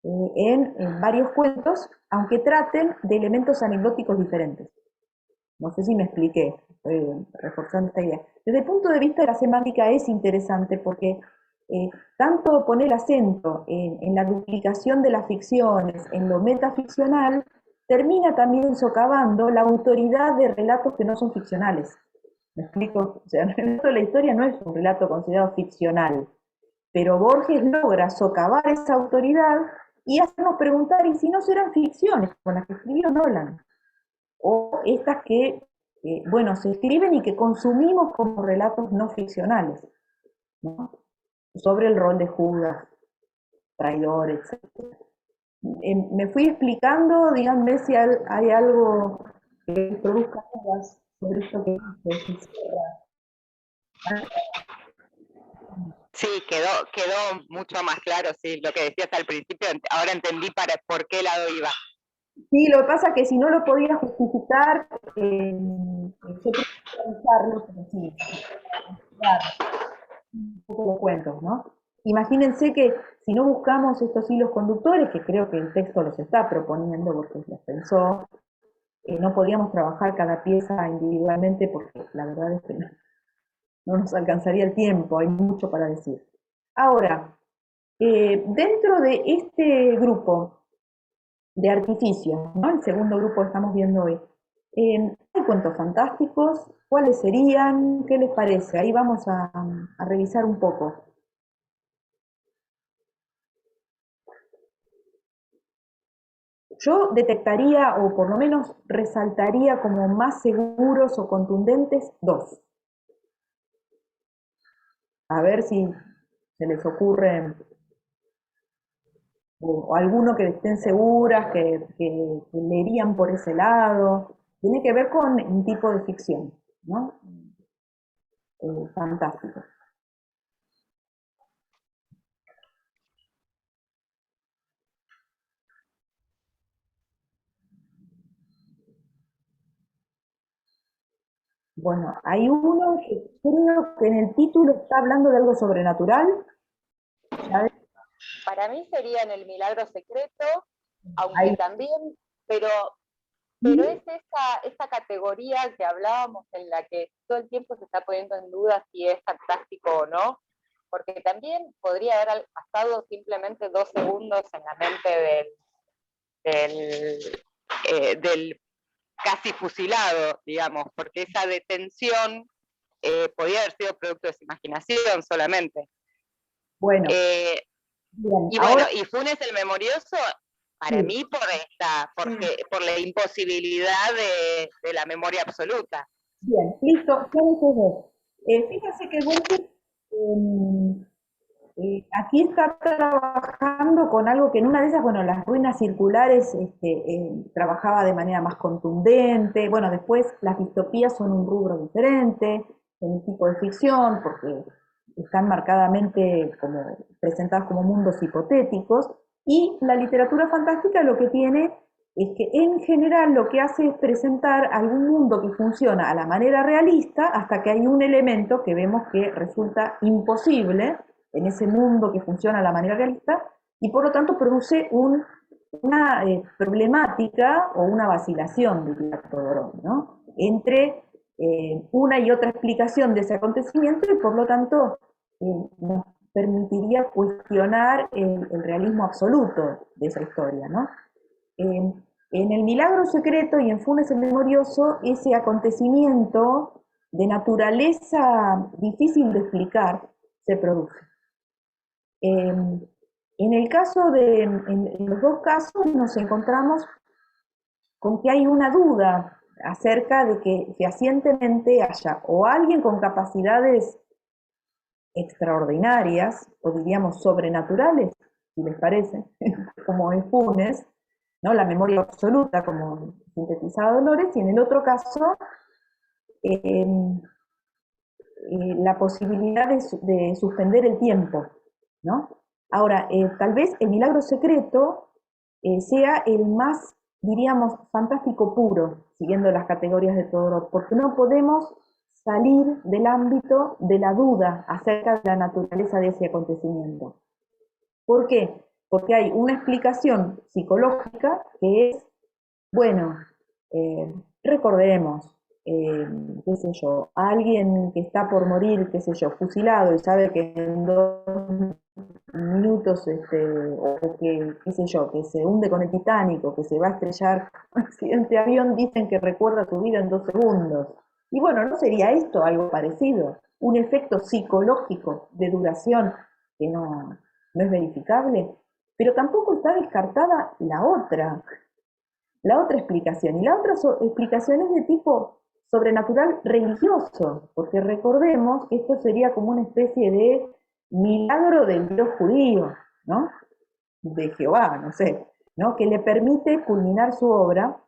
en varios cuentos, aunque traten de elementos anecdóticos diferentes. No sé si me expliqué, reforzando esta idea. Desde el punto de vista de la semántica es interesante porque tanto poner el acento en la duplicación de las ficciones, en lo metaficcional, termina también socavando la autoridad de relatos que no son ficcionales. ¿Me explico? O sea, el relato de la historia no es un relato considerado ficcional, pero Borges logra socavar esa autoridad y hacernos preguntar, ¿y si no serán ficciones con las que escribió Nolan? O estas que, bueno, se escriben y que consumimos como relatos no ficcionales, ¿no? Sobre el rol de Judas, traidor, etc. Me fui explicando, díganme si hay algo que produzca dudas sobre esto que dice. Sí, quedó mucho más claro, sí, lo que decías al principio, ahora entendí por qué lado iba. Sí, lo que pasa es que si no lo podía justificar, yo tenía que pensarlo, pero sí, claro, un poco los cuentos, ¿no? Imagínense que si no buscamos estos hilos conductores, que creo que el texto los está proponiendo porque los pensó, no podíamos trabajar cada pieza individualmente porque la verdad es que no nos alcanzaría el tiempo, hay mucho para decir. Ahora, dentro de este grupo de artificios, ¿no? El segundo grupo que estamos viendo hoy, hay cuentos fantásticos, ¿cuáles serían? ¿Qué les parece? Ahí vamos a revisar un poco. Yo detectaría, o por lo menos resaltaría como más seguros o contundentes, dos. A ver si se les ocurre o alguno que estén seguras, que leerían por ese lado. Tiene que ver con un tipo de ficción, ¿no? Fantástico. Bueno, hay uno que creo que en el título está hablando de algo sobrenatural. ¿Sabes? Para mí sería en El Milagro Secreto, aunque Ahí. también, pero es esa categoría que hablábamos en la que todo el tiempo se está poniendo en duda si es fantástico o no, porque también podría haber pasado simplemente 2 segundos en la mente del casi fusilado, digamos, porque esa detención podía haber sido producto de su imaginación solamente. Bueno, bien, y ahora, bueno, y Funes el Memorioso, para mí por la imposibilidad de la memoria absoluta. Bien, listo, son esos dos. Fíjense que Borges aquí está trabajando con algo que en una de esas, bueno, las ruinas circulares trabajaba de manera más contundente. Bueno, después las distopías son un rubro diferente, en un tipo de ficción, porque están marcadamente como, presentadas como mundos hipotéticos. Y la literatura fantástica lo que tiene es que en general lo que hace es presentar algún mundo que funciona a la manera realista hasta que hay un elemento que vemos que resulta imposible en ese mundo que funciona a la manera realista y por lo tanto produce una problemática o una vacilación, diría Todorov, ¿no? Entre una y otra explicación de ese acontecimiento y por lo tanto nos permitiría cuestionar el realismo absoluto de esa historia, ¿no? En El Milagro Secreto y en Funes el Memorioso, ese acontecimiento de naturaleza difícil de explicar se produce. En los dos casos nos encontramos con que hay una duda acerca de que fehacientemente haya o alguien con capacidades extraordinarias, o diríamos sobrenaturales, si les parece, como es Funes, ¿no? La memoria absoluta, como sintetizaba Dolores, y en el otro caso, la posibilidad de suspender el tiempo, ¿no? Ahora, tal vez el milagro secreto sea el más, diríamos, fantástico puro, siguiendo las categorías de Todorov, porque no podemos salir del ámbito de la duda acerca de la naturaleza de ese acontecimiento. ¿Por qué? Porque hay una explicación psicológica que es, bueno, recordemos, qué sé yo, a alguien que está por morir, qué sé yo, fusilado y sabe que en 2 minutos, o que, qué sé yo, que se hunde con el Titanic o que se va a estrellar un accidente de avión, dicen que recuerda su vida en 2 segundos. Y bueno, ¿no sería esto algo parecido? Un efecto psicológico de duración que no es verificable, pero tampoco está descartada la otra explicación. Y la otra explicación es de tipo sobrenatural religioso, porque recordemos que esto sería como una especie de milagro del Dios judío, ¿no? De Jehová, no sé, ¿no? Que le permite culminar su obra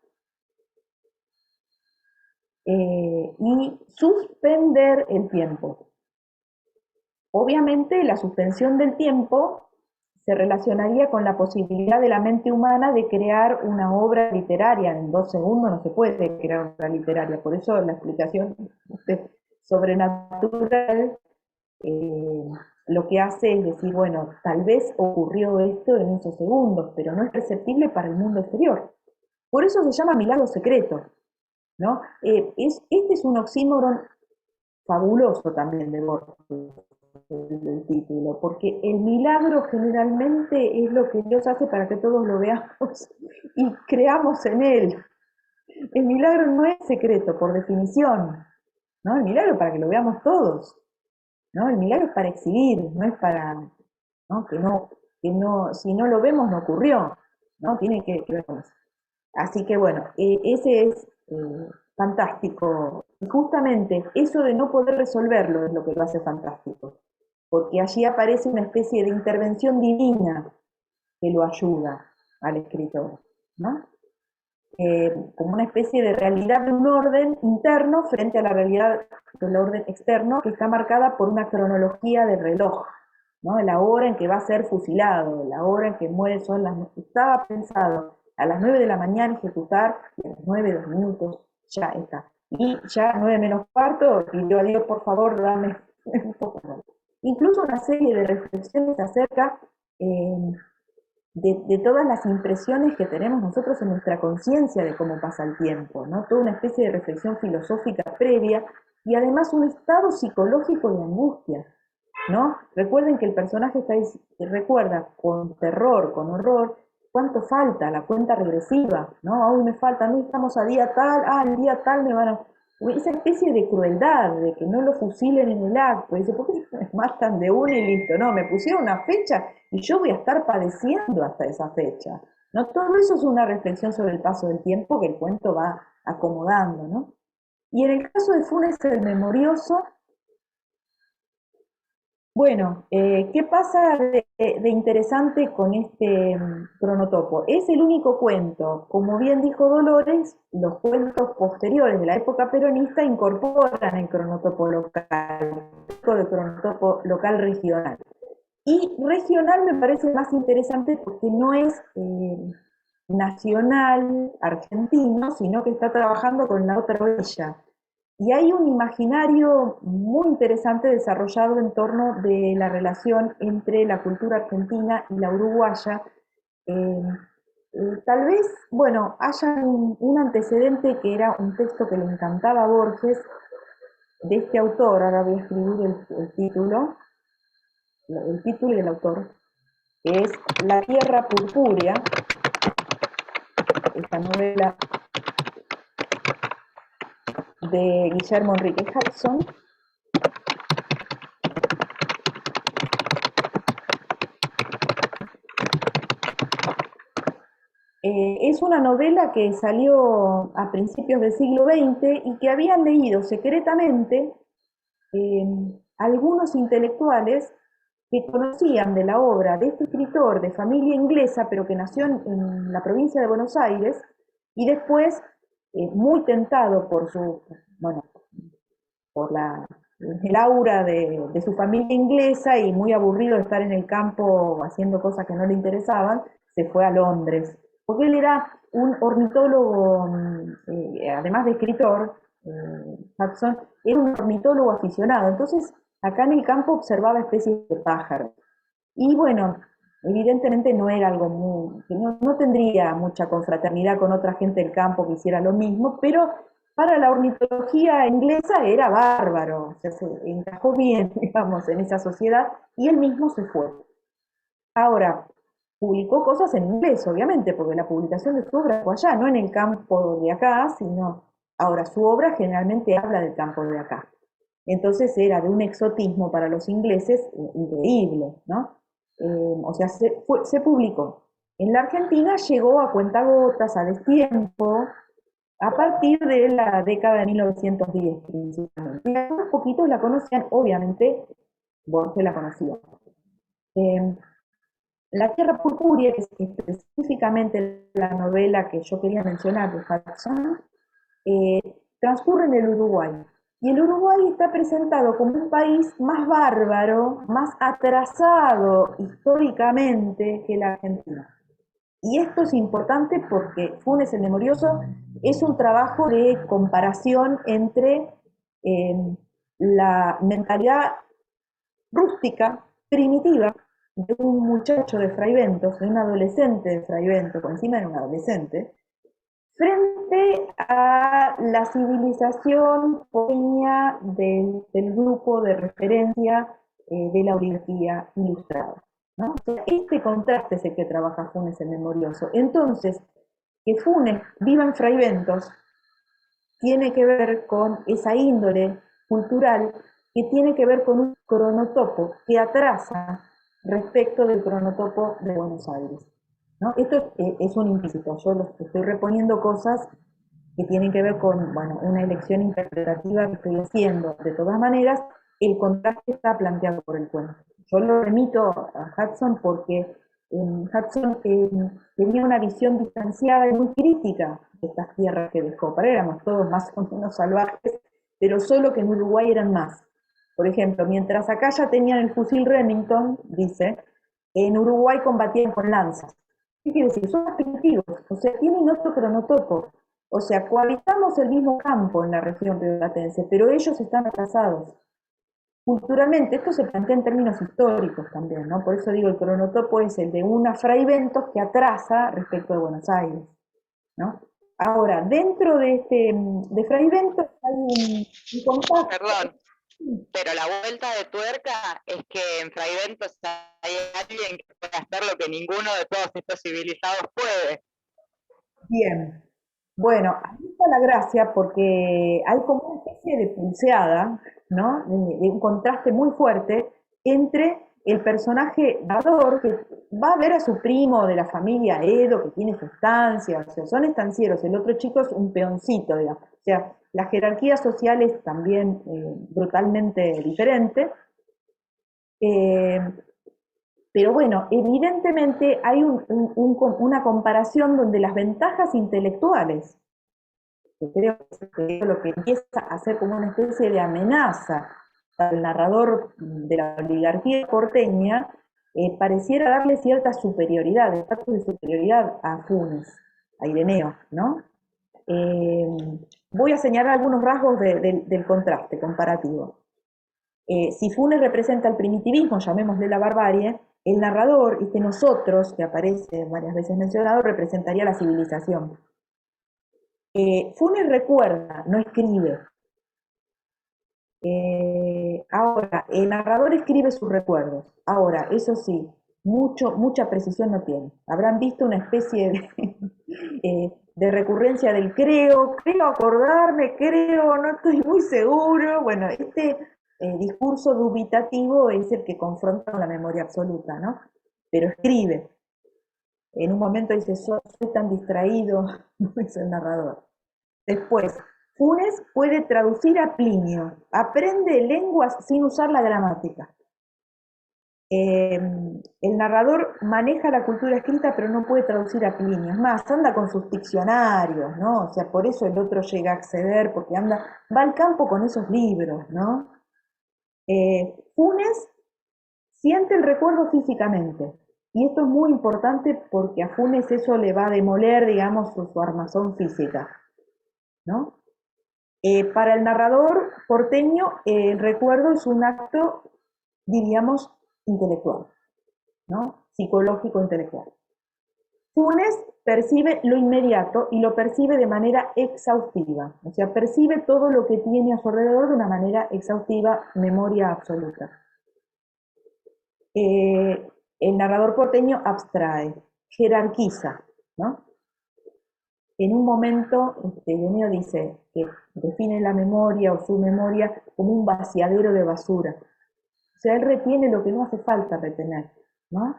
y suspender el tiempo. Obviamente la suspensión del tiempo se relacionaría con la posibilidad de la mente humana de crear una obra literaria. En 2 segundos no se puede crear una obra literaria, por eso la explicación sobrenatural lo que hace es decir, bueno, tal vez ocurrió esto en esos segundos, pero no es perceptible para el mundo exterior. Por eso se llama milagro secreto, ¿no? Este es un oxímoron fabuloso también de Borges, el título, porque el milagro generalmente es lo que Dios hace para que todos lo veamos y creamos en él. El milagro no es secreto, por definición, ¿no? El milagro es para que lo veamos todos, ¿no? El milagro es para exhibir, no es para, ¿no? Que no, si no lo vemos no ocurrió, ¿no? Tiene que ver con eso. Así que bueno, ese es fantástico. Y justamente eso de no poder resolverlo es lo que lo hace fantástico, porque allí aparece una especie de intervención divina que lo ayuda al escritor, ¿no? Como una especie de realidad de un orden interno frente a la realidad del orden externo que está marcada por una cronología de reloj, ¿no? La hora en que va a ser fusilado, la hora en que muere son las... Estaba pensado a las 9 de la mañana ejecutar, y a las 9, 2 minutos, ya está. Y ya 9 menos cuarto, pidió a Dios, por favor, dame un poco más. Incluso una serie de reflexiones acerca de todas las impresiones que tenemos nosotros en nuestra conciencia de cómo pasa el tiempo, ¿no? Toda una especie de reflexión filosófica previa y además un estado psicológico de angustia, ¿no? Recuerden que el personaje recuerda con terror, con horror, cuánto falta, la cuenta regresiva, ¿no? Aún me falta, no estamos a día tal, el día tal me van a... Esa especie de crueldad, de que no lo fusilen en el acto, dice, ¿por qué me matan de una y listo? No, me pusieron una fecha y yo voy a estar padeciendo hasta esa fecha, ¿no? Todo eso es una reflexión sobre el paso del tiempo que el cuento va acomodando, ¿no? Y en el caso de Funes el Memorioso, bueno, ¿qué pasa de interesante con este cronotopo? Es el único cuento, como bien dijo Dolores, los cuentos posteriores de la época peronista incorporan el cronotopo local, el cronotopo local regional. Y regional me parece más interesante porque no es nacional argentino, sino que está trabajando con la otra orilla. Y hay un imaginario muy interesante desarrollado en torno de la relación entre la cultura argentina y la uruguaya. Tal vez, bueno, haya un antecedente que era un texto que le encantaba a Borges, de este autor, ahora voy a escribir el título y el autor, que es La Tierra Purpúrea, esta novela de Guillermo Enrique Hudson, Es una novela que salió a principios del siglo XX y que habían leído secretamente eh, algunos intelectuales que conocían de la obra de este escritor de familia inglesa, pero que nació en la provincia de Buenos Aires, y después, muy tentado por su, bueno, por el aura de su familia inglesa y muy aburrido de estar en el campo haciendo cosas que no le interesaban, se fue a Londres. Porque él era un ornitólogo, además de escritor, Hudson, era un ornitólogo aficionado. Entonces, acá en el campo observaba especies de pájaros. Y bueno, evidentemente no era algo muy, que no tendría mucha confraternidad con otra gente del campo que hiciera lo mismo, pero para la ornitología inglesa era bárbaro, o sea, se encajó bien, digamos, en esa sociedad, y él mismo se fue. Ahora, publicó cosas en inglés, obviamente, porque la publicación de su obra fue allá, no en el campo de acá, sino, ahora, su obra generalmente habla del campo de acá. Entonces era de un exotismo para los ingleses increíble, ¿no? O sea, se publicó. En la Argentina llegó a cuentagotas, a destiempo, a partir de la década de 1910 principalmente. Y algunos poquitos la conocían, obviamente Borges la conocía. Eh, la Tierra Purpúrea, que es específicamente la novela que yo quería mencionar de Hudson, eh, transcurre en el Uruguay. Y el Uruguay está presentado como un país más bárbaro, más atrasado históricamente que la Argentina. Y esto es importante porque Funes el Memorioso es un trabajo de comparación entre la mentalidad rústica, primitiva, de un muchacho de Fraiventos, de un adolescente de Fraiventos, por encima era un adolescente, frente a la civilización porteña del grupo de referencia de la oligarquía ilustrada, ¿no? O sea, este contraste es el que trabaja Funes el Memorioso. Entonces, que Funes viva en Fraiventos tiene que ver con esa índole cultural que tiene que ver con un cronotopo que atrasa respecto del cronotopo de Buenos Aires, ¿no? Esto es un implícito, yo estoy reponiendo cosas que tienen que ver con, bueno, una elección interpretativa que estoy haciendo. De todas maneras, el contraste está planteado por el cuento. Yo lo remito a Hudson porque Hudson tenía una visión distanciada y muy crítica de estas tierras que dejó. Para él éramos todos más o menos salvajes, pero solo que en Uruguay eran más. Por ejemplo, mientras acá ya tenían el fusil Remington, dice, en Uruguay combatían con lanzas. ¿Qué quiere decir? Son más primitivos, o sea, tienen otro cronotopo. O sea, cohabitamos el mismo campo en la región rioplatense, pero ellos están atrasados. Culturalmente, esto se plantea en términos históricos también, ¿no? Por eso digo, el cronotopo es el de una Fraiventos que atrasa respecto de Buenos Aires, ¿no? Ahora, dentro de Fraiventos hay un contacto. Perdón, pero la vuelta de tuerca es que en Fraiventos hay alguien que puede hacer lo que ninguno de todos estos civilizados puede. Bien. Bueno, ahí está la gracia porque hay como una especie de pulseada, ¿no? De un contraste muy fuerte entre el personaje narrador que va a ver a su primo de la familia Edo, que tiene su estancia, o sea, son estancieros, el otro chico es un peoncito, digamos. O sea, la jerarquía social es también brutalmente diferente. Pero bueno, evidentemente hay una comparación donde las ventajas intelectuales, que creo que es lo que empieza a ser como una especie de amenaza al narrador de la oligarquía porteña, pareciera darle cierta superioridad, estatus de superioridad a Funes, a Ireneo, ¿no? Voy a señalar algunos rasgos del contraste comparativo. Si Funes representa el primitivismo, llamémosle la barbarie, el narrador, este nosotros, que aparece varias veces mencionado, representaría la civilización. Funes recuerda, no escribe. Ahora, el narrador escribe sus recuerdos. Ahora, eso sí, mucha precisión no tiene. Habrán visto una especie de recurrencia del creo acordarme, creo, no estoy muy seguro. Bueno, este discurso dubitativo es el que confronta con la memoria absoluta, ¿no? Pero escribe. En un momento dice, soy tan distraído, no es el narrador. Después, Funes puede traducir a Plinio, aprende lenguas sin usar la gramática. El narrador maneja la cultura escrita, pero no puede traducir a Plinio. Es más, anda con sus diccionarios, ¿no? O sea, por eso el otro llega a acceder, porque va al campo con esos libros, ¿no? Funes siente el recuerdo físicamente. Y esto es muy importante porque a Funes eso le va a demoler, digamos, su armazón física, ¿no? Para el narrador porteño, el recuerdo es un acto, diríamos, intelectual, ¿no? Psicológico intelectual. Funes percibe lo inmediato y lo percibe de manera exhaustiva, o sea, percibe todo lo que tiene a su alrededor de una manera exhaustiva, memoria absoluta. El narrador porteño abstrae, jerarquiza, ¿no? En un momento, Ireneo dice que define la memoria o su memoria como un vaciadero de basura. O sea, él retiene lo que no hace falta retener, ¿no?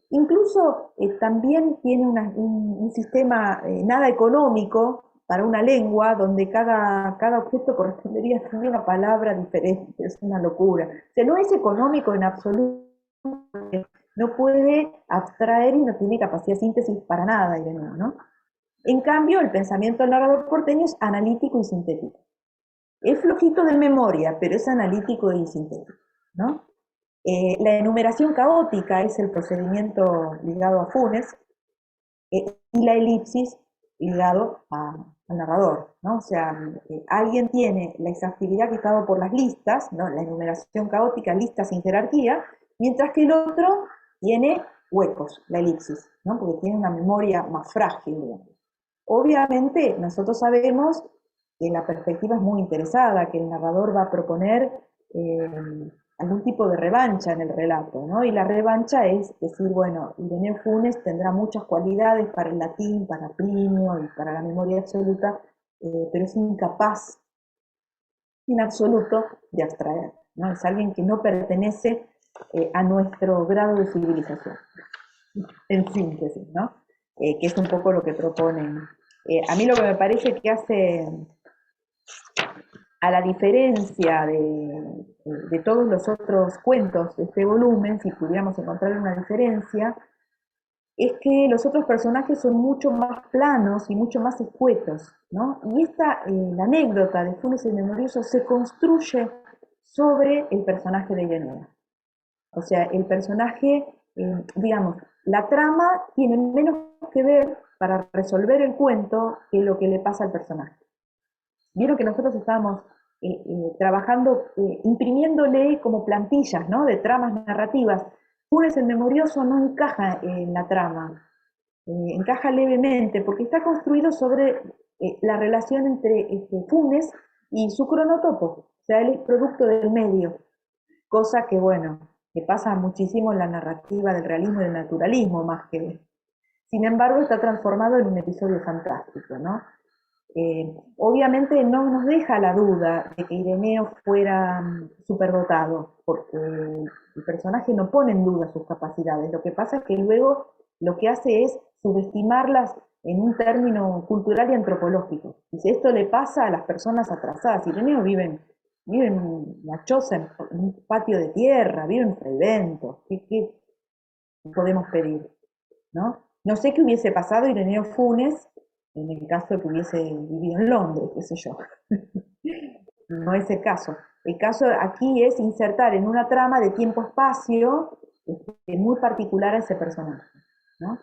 Incluso también tiene un sistema nada económico para una lengua donde cada objeto correspondería a una palabra diferente, es una locura. O sea, no es económico en absoluto, no puede abstraer y no tiene capacidad de síntesis para nada, Ireneo, ¿no? En cambio, el pensamiento del narrador porteño es analítico y sintético. Es flojito de memoria, pero es analítico y sintético, ¿no? La enumeración caótica es el procedimiento ligado a Funes, y la elipsis ligado al narrador, ¿no? O sea, alguien tiene la exhaustividad que está por las listas, ¿no? La enumeración caótica, listas sin jerarquía, mientras que el otro tiene huecos, la elipsis, ¿no? Porque tiene una memoria más frágil, digamos. Obviamente, nosotros sabemos que la perspectiva es muy interesada, que el narrador va a proponer algún tipo de revancha en el relato, ¿no? Y la revancha es decir, bueno, Ireneo Funes tendrá muchas cualidades para el latín, para Plinio y para la memoria absoluta, pero es incapaz, en absoluto, de abstraer, ¿no? Es alguien que no pertenece a nuestro grado de civilización, en síntesis, ¿no? Que es un poco lo que proponen. A mí lo que me parece que hace, a la diferencia de todos los otros cuentos de este volumen, si pudiéramos encontrar una diferencia, es que los otros personajes son mucho más planos y mucho más escuetos, ¿no? Y la anécdota de Funes el Memorioso se construye sobre el personaje de Ireneo. O sea, el personaje, digamos, la trama tiene menos que ver para resolver el cuento que lo que le pasa al personaje. Vieron que nosotros estábamos trabajando, imprimiéndole como plantillas, ¿no? De tramas narrativas. Funes el Memorioso no encaja en la trama, encaja levemente, porque está construido sobre la relación entre Funes y su cronotopo. O sea, él es producto del medio, cosa que, bueno, que pasa muchísimo en la narrativa del realismo y del naturalismo, más que... Sin embargo, está transformado en un episodio fantástico, ¿no? Obviamente no nos deja la duda de que Ireneo fuera superdotado, porque el personaje no pone en duda sus capacidades. Lo que pasa es que luego lo que hace es subestimarlas en un término cultural y antropológico. Dice, esto le pasa a las personas atrasadas. Ireneo vive en una choza, en un patio de tierra, vive en Frevento. ¿Qué podemos pedir? ¿No? No sé qué hubiese pasado Ireneo Funes en el caso de que hubiese vivido en Londres, qué sé yo. No es el caso. El caso aquí es insertar en una trama de tiempo-espacio muy particular a ese personaje, ¿no?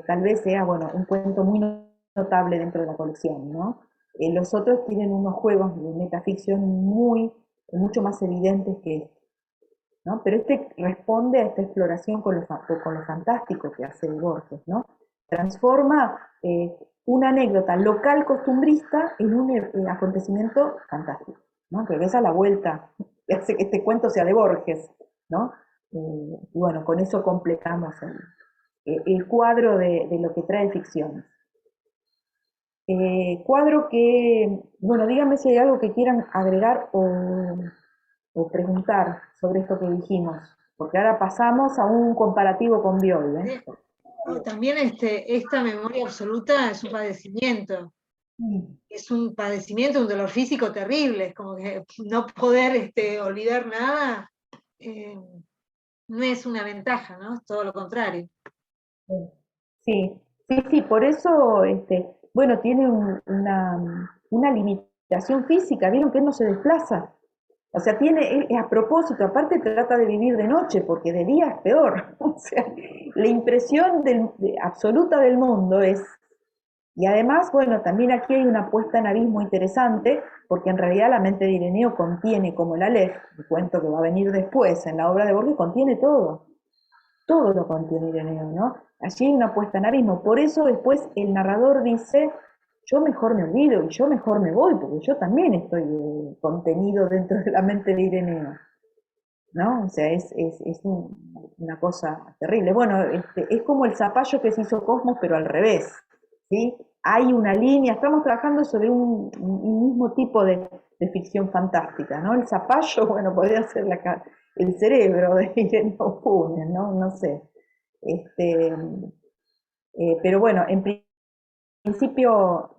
Tal vez sea, bueno, un cuento muy notable dentro de la colección, ¿no? Los otros tienen unos juegos de metaficción mucho más evidentes que este, ¿no? Pero este responde a esta exploración con lo fantástico que hace Borges, ¿no? Transforma una anécdota local costumbrista en un acontecimiento fantástico, ¿no? Regresa a la vuelta, que hace que este cuento sea de Borges, ¿no? Y bueno, con eso completamos el cuadro de lo que trae ficciones. Cuadro que, bueno, díganme si hay algo que quieran agregar o preguntar sobre esto que dijimos. porque ahora pasamos a un comparativo con Bioy, ¿eh? También esta memoria absoluta es un padecimiento. Es un padecimiento, un dolor físico terrible, es como que no poder olvidar nada no es una ventaja, ¿no? Es todo lo contrario. Sí, sí, sí, por eso, bueno, tiene una limitación física, vieron que él no se desplaza. O sea, él, a propósito, aparte trata de vivir de noche, porque de día es peor. O sea, la impresión absoluta del mundo es. Y además, bueno, también aquí hay una puesta en abismo interesante, porque en realidad la mente de Ireneo contiene, como el Aleph, el cuento que va a venir después en la obra de Borges, contiene todo lo contiene Ireneo, ¿no? Allí hay una puesta en abismo. Por eso después el narrador dice, yo mejor me olvido y yo mejor me voy, porque yo también estoy contenido dentro de la mente de Ireneo, ¿no? O sea, es una cosa terrible. Bueno, es como el zapallo que se hizo Cosmos, pero al revés, ¿sí? Hay una línea, estamos trabajando sobre un mismo tipo de ficción fantástica, ¿no? El zapallo, bueno, podría ser el cerebro de Ireneo Funes, ¿no? No sé. Pero bueno, en principio,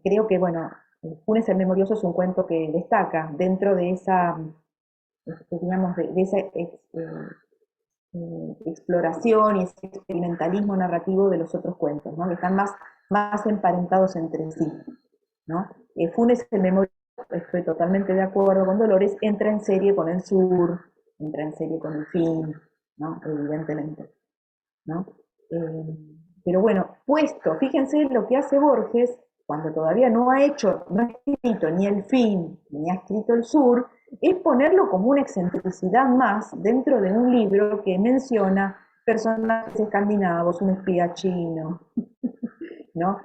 creo que, bueno, Funes el Memorioso es un cuento que destaca dentro de esa, digamos, de esa exploración y ese experimentalismo narrativo de los otros cuentos, ¿no? Que están más emparentados entre sí, ¿no? Funes el Memorioso, estoy totalmente de acuerdo con Dolores, entra en serie con el Sur, entra en serie con el Fin, ¿no? Evidentemente, ¿no? Pero bueno, fíjense lo que hace Borges, cuando todavía no ha escrito ni el Fin, ni ha escrito el Sur, es ponerlo como una excentricidad más dentro de un libro que menciona personajes escandinavos, un espía chino, ¿no?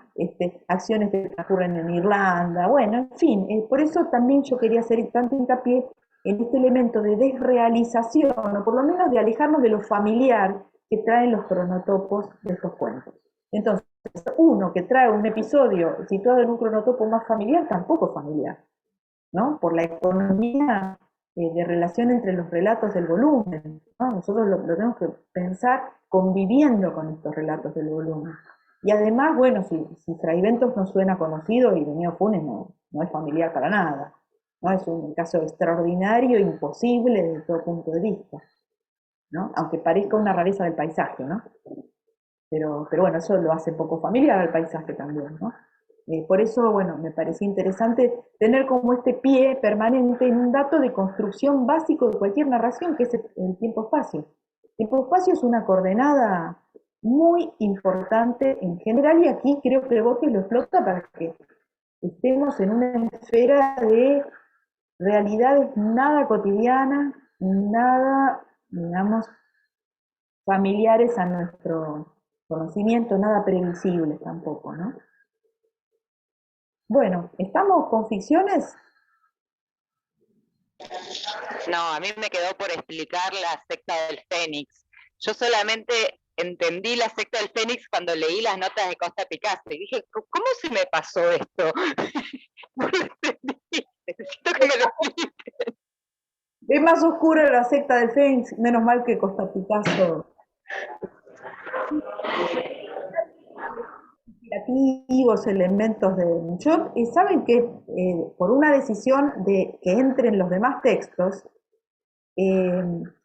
Acciones que ocurren en Irlanda, bueno, en fin, por eso también yo quería hacer tanto hincapié en este elemento de desrealización, o por lo menos de alejarnos de lo familiar que traen los cronotopos de estos cuentos. Entonces, uno que trae un episodio situado en un cronotopo más familiar, tampoco familiar, ¿no? Por la economía de relación entre los relatos del volumen, ¿no? Nosotros lo tenemos que pensar conviviendo con estos relatos del volumen. Y además, bueno, si Fraiventos no suena conocido, Ireneo Funes no es familiar para nada, ¿no? Es un caso extraordinario, imposible desde todo punto de vista, ¿no? Aunque parezca una rareza del paisaje, ¿no? Pero bueno, eso lo hace poco familiar al paisaje también, ¿no? Por eso, bueno, me parecía interesante tener como este pie permanente en un dato de construcción básico de cualquier narración, que es el tiempo-espacio. El tiempo-espacio es una coordenada muy importante en general, y aquí creo que Borges lo explota para que estemos en una esfera de realidades nada cotidianas, nada, digamos, familiares a nuestro conocimiento, nada previsibles tampoco, ¿no? Bueno, ¿estamos con ficciones? No, a mí me quedó por explicar la secta del Fénix. Yo solamente entendí la secta del Fénix cuando leí las notas de Costa Picasso y dije, ¿cómo se me pasó esto? No lo entendí, necesito que me lo explique. Es más oscura la secta del Fénix, menos mal que Costa Picasso. Creativos, elementos de shock, y saben que por una decisión de que entren los demás textos,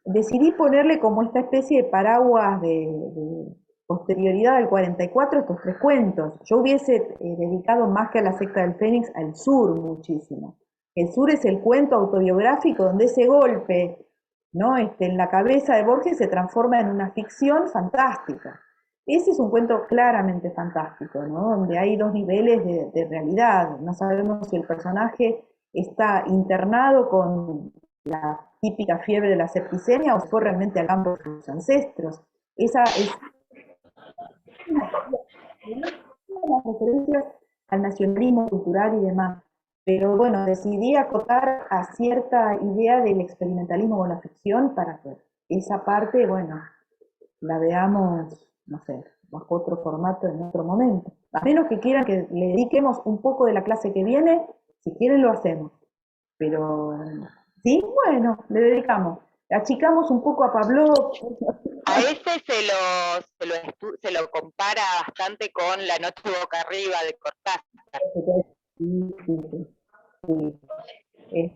decidí ponerle como esta especie de paraguas de posterioridad al 44 estos tres cuentos. Yo hubiese dedicado más que a la secta del Fénix al Sur muchísimo. El Sur es el cuento autobiográfico donde ese golpe, ¿no? En la cabeza de Borges se transforma en una ficción fantástica. Ese es un cuento claramente fantástico, ¿no? Donde hay dos niveles de realidad. No sabemos si el personaje está internado con la típica fiebre de la septicemia o fue realmente al campo de sus ancestros. Esa es una referencia al nacionalismo cultural y demás. Pero bueno, decidí acotar a cierta idea del experimentalismo con la ficción para que esa parte, bueno, la veamos, no sé, bajo otro formato en otro momento. A menos que quieran que le dediquemos un poco de la clase que viene, si quieren lo hacemos. Pero, sí, bueno, le dedicamos. achicamos un poco a Pavlov. A ese se lo compara bastante con La noche boca arriba de Cortázar. Sí, sí, sí,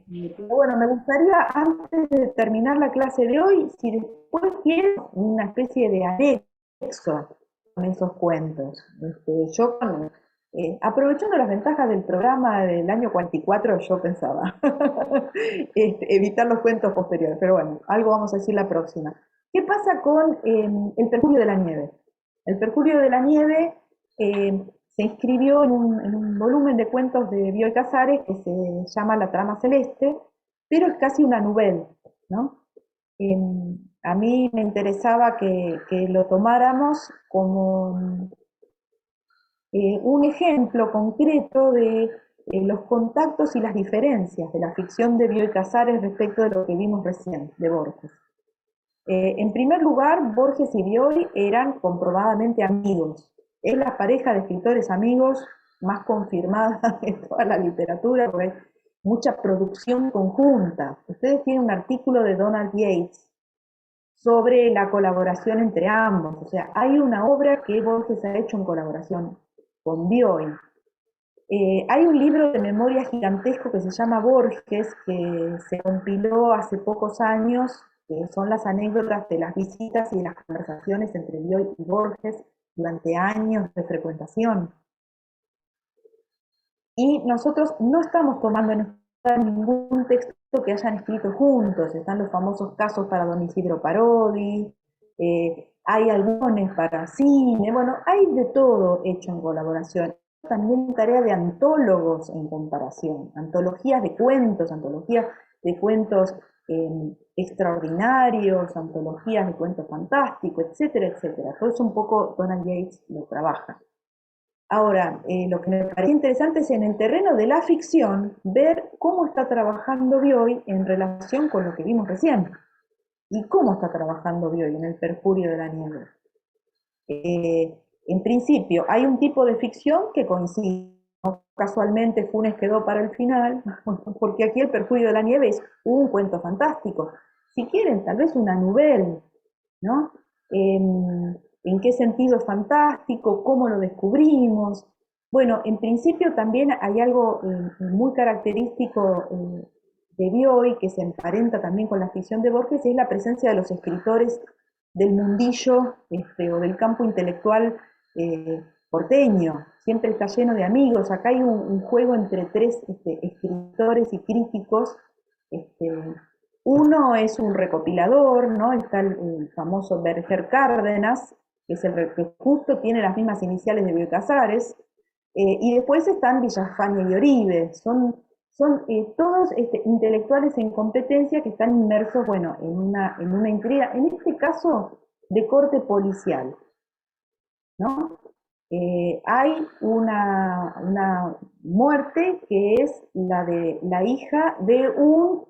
sí. Pero bueno, me gustaría, antes de terminar la clase de hoy, si después quieres una especie de anexo con esos cuentos. Yo, aprovechando las ventajas del programa del año 44, yo pensaba evitar los cuentos posteriores, pero bueno, algo vamos a decir la próxima. ¿Qué pasa con el Perjurio de la Nieve? El Perjurio de la Nieve se inscribió en un volumen de cuentos de Bioy Casares que se llama La trama celeste, pero es casi una novela, ¿no? A mí me interesaba que lo tomáramos como un ejemplo concreto de los contactos y las diferencias de la ficción de Bioy Casares respecto de lo que vimos recién, de Borges. En primer lugar, Borges y Bioy eran comprobadamente amigos. Es la pareja de escritores amigos más confirmada en toda la literatura, porque hay mucha producción conjunta. Ustedes tienen un artículo de Donald Yates sobre la colaboración entre ambos. O sea, hay una obra que Borges ha hecho en colaboración con Bioy. Hay un libro de memoria gigantesco que se llama Borges, que se compiló hace pocos años, que son las anécdotas de las visitas y de las conversaciones entre Bioy y Borges durante años de frecuentación. Y nosotros no estamos tomando en ningún texto que hayan escrito juntos. Están los famosos casos para Don Isidro Parodi, hay algunos para cine, bueno, hay de todo hecho en colaboración. También tarea de antólogos en comparación, antologías de cuentos extraordinarios, antologías de cuentos fantásticos, etcétera, etcétera. Todo eso un poco Donald Yates lo trabaja. Ahora, lo que me parece interesante es en el terreno de la ficción ver cómo está trabajando Bioy en relación con lo que vimos recién. ¿Y cómo está trabajando Bioy en el Perjurio de la Nieve? En principio, hay un tipo de ficción que coincide. ¿No? Casualmente Funes quedó para el final, porque aquí el Perjurio de la Nieve es un cuento fantástico. Si quieren, tal vez una novela, ¿no? ¿En qué sentido es fantástico? ¿Cómo lo descubrimos? Bueno, en principio también hay algo muy característico de Bioy, que se emparenta también con la ficción de Borges, es la presencia de los escritores del mundillo o del campo intelectual porteño. Siempre está lleno de amigos. Acá hay un juego entre tres escritores y críticos. Uno es un recopilador, ¿no? Está el famoso Berger Cárdenas, que es el que justo tiene las mismas iniciales de Bioy Casares, y después están Villafañe y Oribe. Son todos intelectuales en competencia que están inmersos, bueno, en una intriga, en este caso, de corte policial, ¿no? Hay una muerte que es la de la hija de un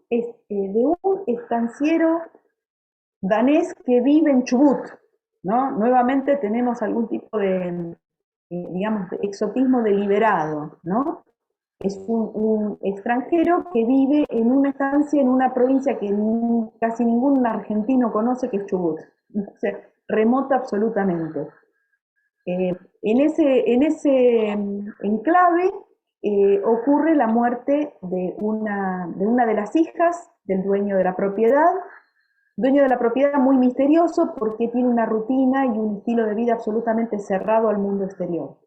estanciero danés que vive en Chubut, ¿no? Nuevamente tenemos algún tipo de, digamos, de exotismo deliberado, ¿no? Es un extranjero que vive en una estancia en una provincia que casi ningún argentino conoce, que es Chubut, o sea, remota absolutamente. En ese enclave ocurre la muerte de una de las hijas del dueño de la propiedad muy misterioso porque tiene una rutina y un estilo de vida absolutamente cerrado al mundo exterior.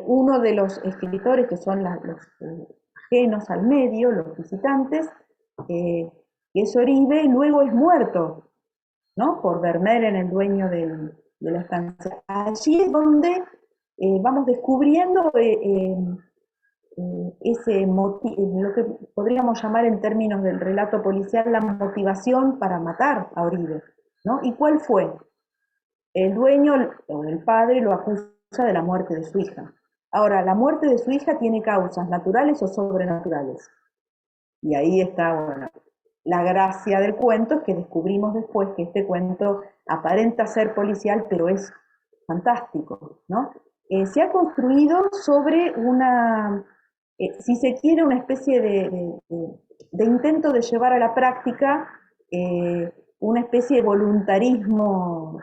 Uno de los escritores, que son los ajenos al medio, los visitantes, que es Oribe, luego es muerto, ¿no? Por Vermeeren, el dueño de la estancia. Allí es donde vamos descubriendo lo que podríamos llamar en términos del relato policial la motivación para matar a Oribe, ¿no? ¿Y cuál fue? El dueño o el padre lo acusa de la muerte de su hija. Ahora, la muerte de su hija tiene causas naturales o sobrenaturales. Y ahí está, bueno, la gracia del cuento, es que descubrimos después que este cuento aparenta ser policial, pero es fantástico, ¿no? Se ha construido sobre una, si se quiere, una especie de de intento de llevar a la práctica una especie de voluntarismo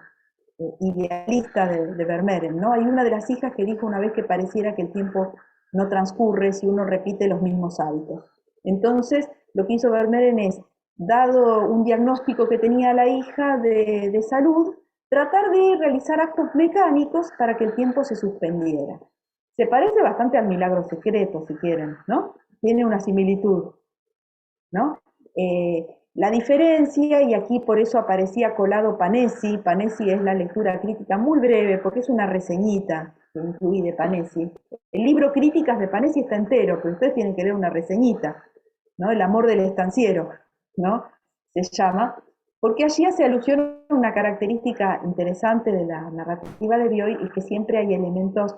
idealista de Vermeeren, ¿no? Hay una de las hijas que dijo una vez que pareciera que el tiempo no transcurre si uno repite los mismos hábitos. Entonces, lo que hizo Vermeeren es, dado un diagnóstico que tenía la hija de salud, tratar de realizar actos mecánicos para que el tiempo se suspendiera. Se parece bastante al milagro secreto, si quieren, ¿no? Tiene una similitud, ¿no? La diferencia, y aquí por eso aparecía colado Panesi, Panesi es la lectura crítica muy breve, porque es una reseñita que incluí de Panesi. El libro Críticas de Panesi está entero, pero ustedes tienen que leer una reseñita, ¿no? El amor del estanciero, ¿no? Se llama, porque allí hace alusión a una característica interesante de la narrativa de Bioy, y que siempre hay elementos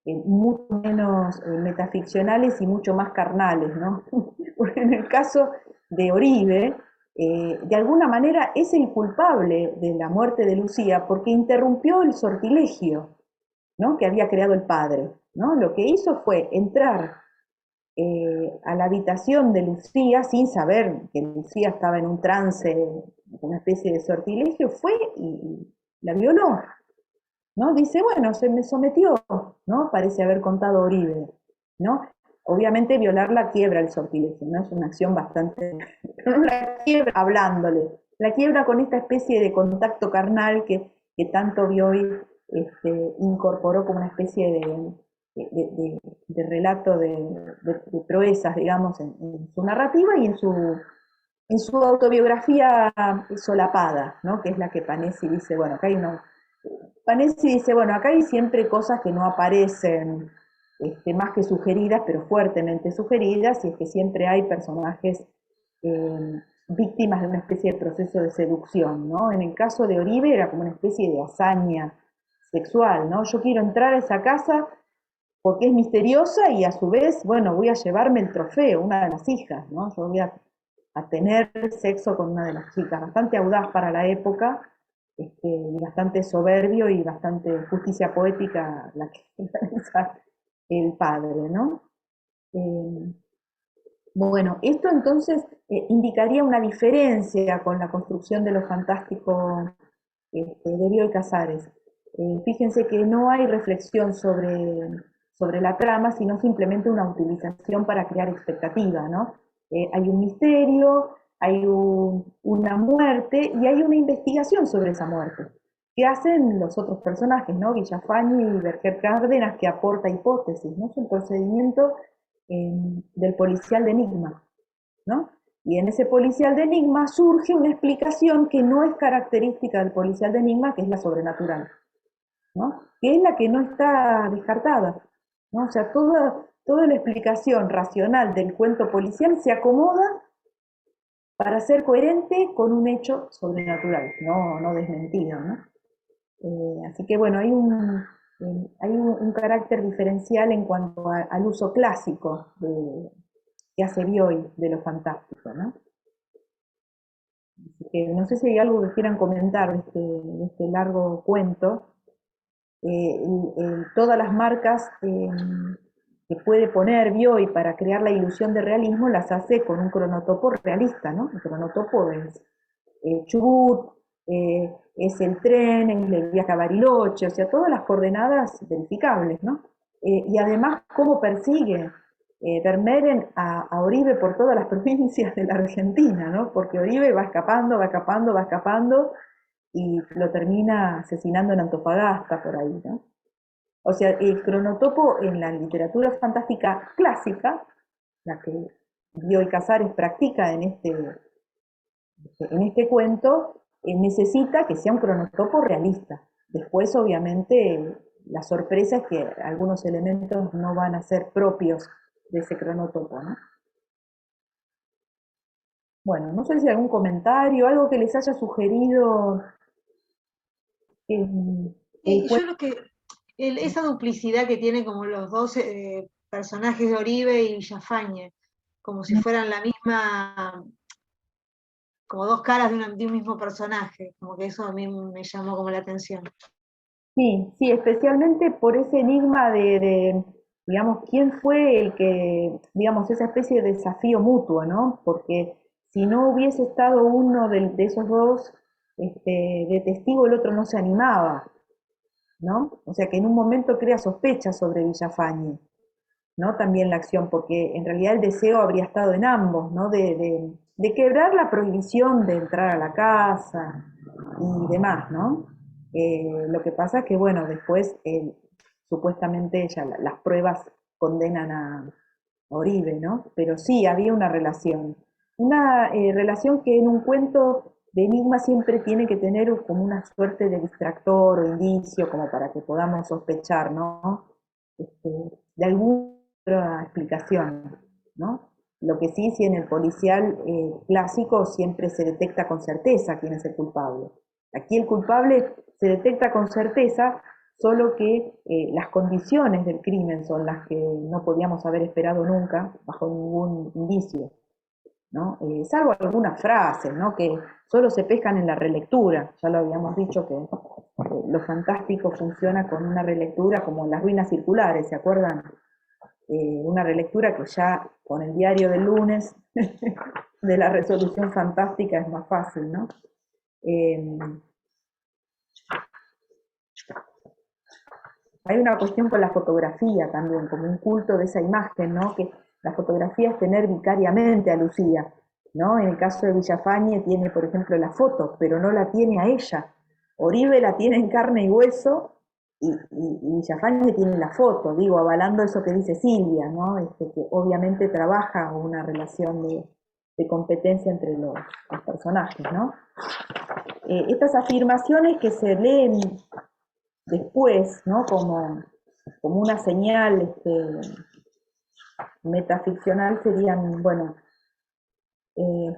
mucho menos metaficcionales y mucho más carnales, ¿no? Porque en el caso de Oribe, de alguna manera es el culpable de la muerte de Lucía porque interrumpió el sortilegio, ¿no?, que había creado el padre, ¿no? Lo que hizo fue entrar a la habitación de Lucía sin saber que Lucía estaba en un trance, una especie de sortilegio, fue y la violó, ¿no? Dice, bueno, se me sometió, ¿no? Parece haber contado Oribe, ¿no? Obviamente violarla quiebra el sortilegio, ¿no? Es una acción bastante... Pero no la quiebra hablándole, la quiebra con esta especie de contacto carnal que tanto Bioy incorporó como una especie de relato de proezas, digamos, en su narrativa y en su autobiografía solapada, ¿no? Que es la que Panesi dice, bueno, acá hay una... Panesi dice, bueno, acá hay siempre cosas que no aparecen más que sugeridas, pero fuertemente sugeridas, y es que siempre hay personajes víctimas de una especie de proceso de seducción, ¿no? En el caso de Oribe era como una especie de hazaña sexual, ¿no? Yo quiero entrar a esa casa porque es misteriosa y a su vez, bueno, voy a llevarme el trofeo, una de las hijas, ¿no? Yo voy a tener sexo con una de las chicas, bastante audaz para la época, y bastante soberbio y bastante justicia poética la que realiza el padre, ¿no? Bueno, esto entonces indicaría una diferencia con la construcción de lo fantástico de Bioy Casares. Fíjense que no hay reflexión sobre la trama, sino simplemente una utilización para crear expectativa, ¿no? Hay un misterio, hay una muerte y hay una investigación sobre esa muerte. ¿Qué hacen los otros personajes, ¿no? Villafañe y Berger Cárdenas, que aporta hipótesis, ¿no? Es un procedimiento del policial de enigma, ¿no? Y en ese policial de enigma surge una explicación que no es característica del policial de enigma, que es la sobrenatural, ¿no? Que es la que no está descartada, ¿no? O sea, toda la explicación racional del cuento policial se acomoda para ser coherente con un hecho sobrenatural, no desmentido, ¿no? Así que bueno, hay un carácter diferencial en cuanto al uso clásico que hace Bioy de lo fantástico, ¿no? Así que no sé si hay algo que quieran comentar de este largo cuento. Todas las marcas que puede poner Bioy para crear la ilusión de realismo las hace con un cronotopo realista, ¿no? El cronotopo es Chubut, es el tren, es el viaje a Bariloche, o sea, todas las coordenadas verificables, ¿no? Y además, cómo persigue Vermeeren a Oribe por todas las provincias de la Argentina, ¿no? Porque Oribe va escapando, va escapando, va escapando, y lo termina asesinando en Antofagasta, por ahí, ¿no? O sea, el cronotopo en la literatura fantástica clásica, la que Bioy Casares practica en este cuento, necesita que sea un cronotopo realista. Después, obviamente, la sorpresa es que algunos elementos no van a ser propios de ese cronotopo, ¿no? Bueno, no sé si hay algún comentario, algo que les haya sugerido. Yo lo que, esa duplicidad que tienen como los dos personajes de Oribe y Villafañe, como si fueran la misma, como dos caras de un mismo personaje, como que eso a mí me llamó como la atención. Sí, especialmente por ese enigma de digamos, quién fue el que, digamos, esa especie de desafío mutuo, ¿no? Porque si no hubiese estado uno de esos dos de testigo, el otro no se animaba, ¿no? O sea que en un momento crea sospechas sobre Villafañe, ¿no? También la acción, porque en realidad el deseo habría estado en ambos, ¿no? De quebrar la prohibición de entrar a la casa y demás, ¿no? Lo que pasa es que, bueno, después supuestamente ya las pruebas condenan a Oribe, ¿no? Pero sí, había una relación que en un cuento de enigma siempre tiene que tener como una suerte de distractor o indicio, como para que podamos sospechar, ¿no? De alguna otra explicación, ¿no? Lo que sí, si en el policial clásico siempre se detecta con certeza quién es el culpable. Aquí el culpable se detecta con certeza, solo que las condiciones del crimen son las que no podíamos haber esperado nunca bajo ningún indicio, ¿no? Salvo algunas frases, ¿no? Que solo se pescan en la relectura. Ya lo habíamos dicho que lo fantástico funciona con una relectura como las ruinas circulares, ¿se acuerdan? Una relectura que ya con el diario del lunes de la resolución fantástica es más fácil, ¿no? Eh, Hay una cuestión con la fotografía también, como un culto de esa imagen, ¿no? Que la fotografía es tener vicariamente a Lucía, ¿no? En el caso de Villafañe tiene, por ejemplo, la foto, pero no la tiene a ella. Oribe la tiene en carne y hueso y Villafañe tiene la foto, digo, avalando eso que dice Silvia, ¿no? Que obviamente trabaja una relación de competencia entre los personajes, ¿no? Estas afirmaciones que se leen después, ¿no? Como una señal metaficcional serían, bueno, eh,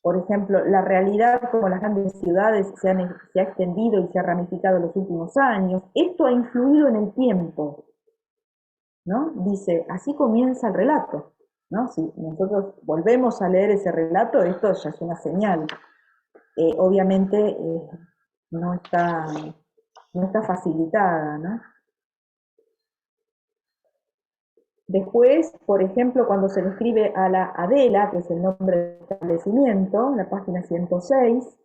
por ejemplo, la realidad como las grandes ciudades se ha extendido y se ha ramificado en los últimos años. Esto ha influido en el tiempo, ¿no? Dice, así comienza el relato, ¿no? Si nosotros volvemos a leer ese relato, esto ya es una señal. Obviamente no está, no está facilitada, ¿no? Después, por ejemplo, cuando se describe a la Adela, que es el nombre del establecimiento, en la página 106,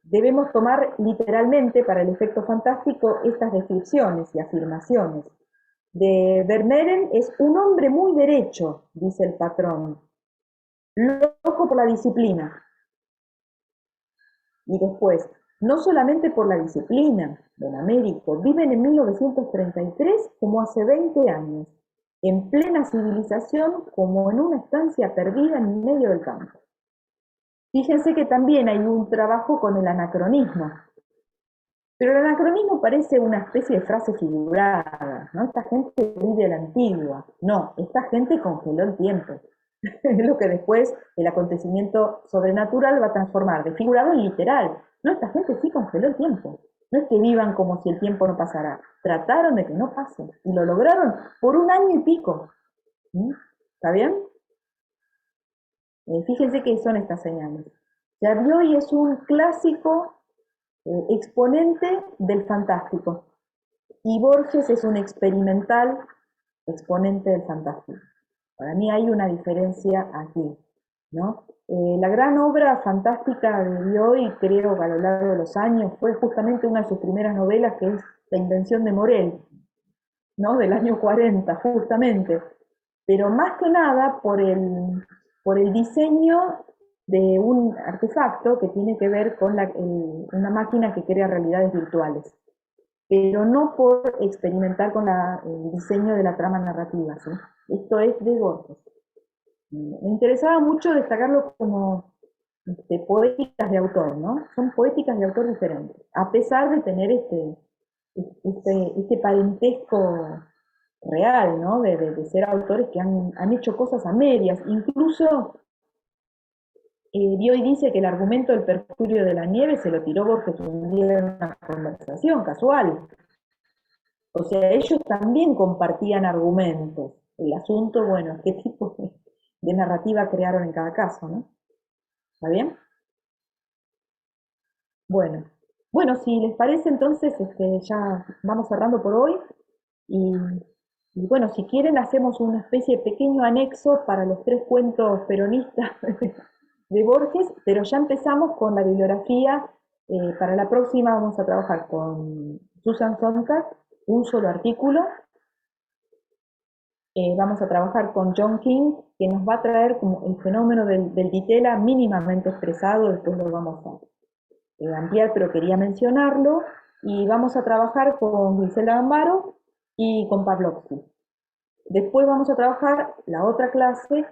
debemos tomar literalmente para el efecto fantástico estas descripciones y afirmaciones. De Vermeeren es un hombre muy derecho, dice el patrón, loco por la disciplina. Y después, no solamente por la disciplina, don Américo, viven en 1933 como hace 20 años, en plena civilización como en una estancia perdida en medio del campo. Fíjense que también hay un trabajo con el anacronismo, pero el anacronismo parece una especie de frase figurada, ¿no? Esta gente vive a la antigua. No, esta gente congeló el tiempo. Es lo que después el acontecimiento sobrenatural va a transformar de figurado en literal. No, esta gente sí congeló el tiempo. No es que vivan como si el tiempo no pasara. Trataron de que no pase. Y lo lograron por 1 año y pico. ¿Está bien? Fíjense qué son estas señales. Bioy es un clásico exponente del fantástico. Y Borges es un experimental exponente del fantástico. Para mí hay una diferencia aquí, ¿no? La gran obra fantástica de Bioy, creo que a lo largo de los años, fue justamente una de sus primeras novelas, que es La invención de Morel, ¿no? Del año 40, justamente. Pero más que nada por el diseño de un artefacto que tiene que ver con una máquina que crea realidades virtuales, pero no por experimentar con el diseño de la trama narrativa, ¿sí? Esto es de Borges. Me interesaba mucho destacarlo como poéticas de autor, ¿no? Son poéticas de autor diferentes, a pesar de tener este parentesco real, ¿no? De ser autores que han hecho cosas a medias. Incluso Bioy dice que el argumento del Percurio de la Nieve se lo tiró Borges un día en una conversación casual. O sea, ellos también compartían argumentos. El asunto, bueno, qué tipo de narrativa crearon en cada caso, ¿no? ¿Está bien? Bueno, si les parece, entonces ya vamos cerrando por hoy. Y, y bueno, si quieren hacemos una especie de pequeño anexo para los 3 cuentos peronistas de Borges, pero ya empezamos con la bibliografía. Para la próxima vamos a trabajar con Susan Sontag, un solo artículo. Vamos a trabajar con John King, que nos va a traer como el fenómeno del Ditela mínimamente expresado, después lo vamos a ampliar, pero quería mencionarlo. Y vamos a trabajar con Griselda Gambaro y con Pavlovsky. Después vamos a trabajar la otra clase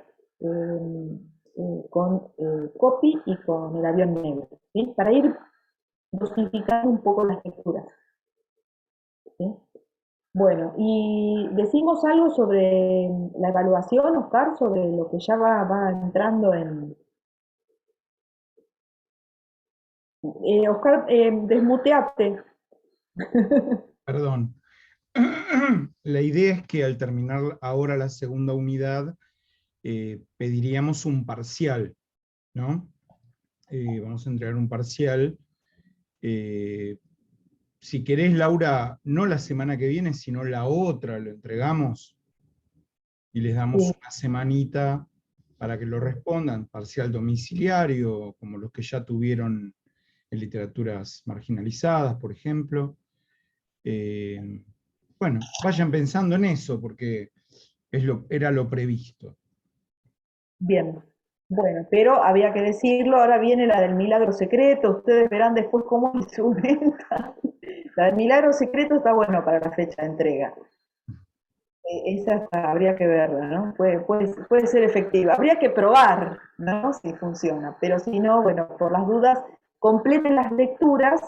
con Copy y con El avión negro, ¿sí? Para ir dosificando un poco las lecturas, ¿sí? Bueno, y decimos algo sobre la evaluación, Oscar, sobre lo que ya va entrando en... Oscar, desmuteate. Perdón. La idea es que al terminar ahora la segunda unidad, pediríamos un parcial, ¿no? Vamos a entregar un parcial. Si querés, Laura, no la semana que viene, sino la otra, lo entregamos y les damos Sí. una semanita para que lo respondan, parcial domiciliario, como los que ya tuvieron en literaturas marginalizadas, por ejemplo. Bueno, vayan pensando en eso, porque era lo previsto. Bien, bueno, pero había que decirlo, ahora viene la del milagro secreto, ustedes verán después cómo instrumenta. La del milagro secreto está bueno para la fecha de entrega. Esa habría que verla, ¿no? Puede ser efectiva. Habría que probar, ¿no? Si funciona, pero si no, bueno, por las dudas, completen las lecturas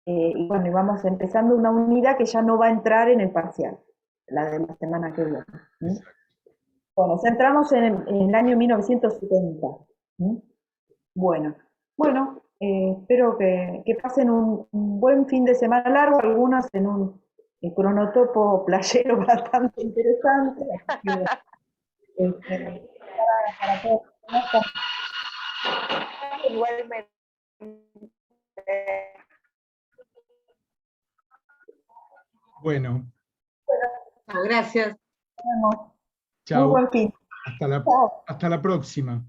y bueno, y vamos empezando una unidad que ya no va a entrar en el parcial, la de la semana que viene. ¿Sí? Bueno, centramos en el año 1970. ¿Sí? Bueno, espero que pasen un buen fin de semana largo, algunos en un cronotopo playero bastante interesante. Para todos. Igualmente. Bueno, Gracias. Nos vemos. Muy chau. buen fin. Hasta Chao. hasta la próxima.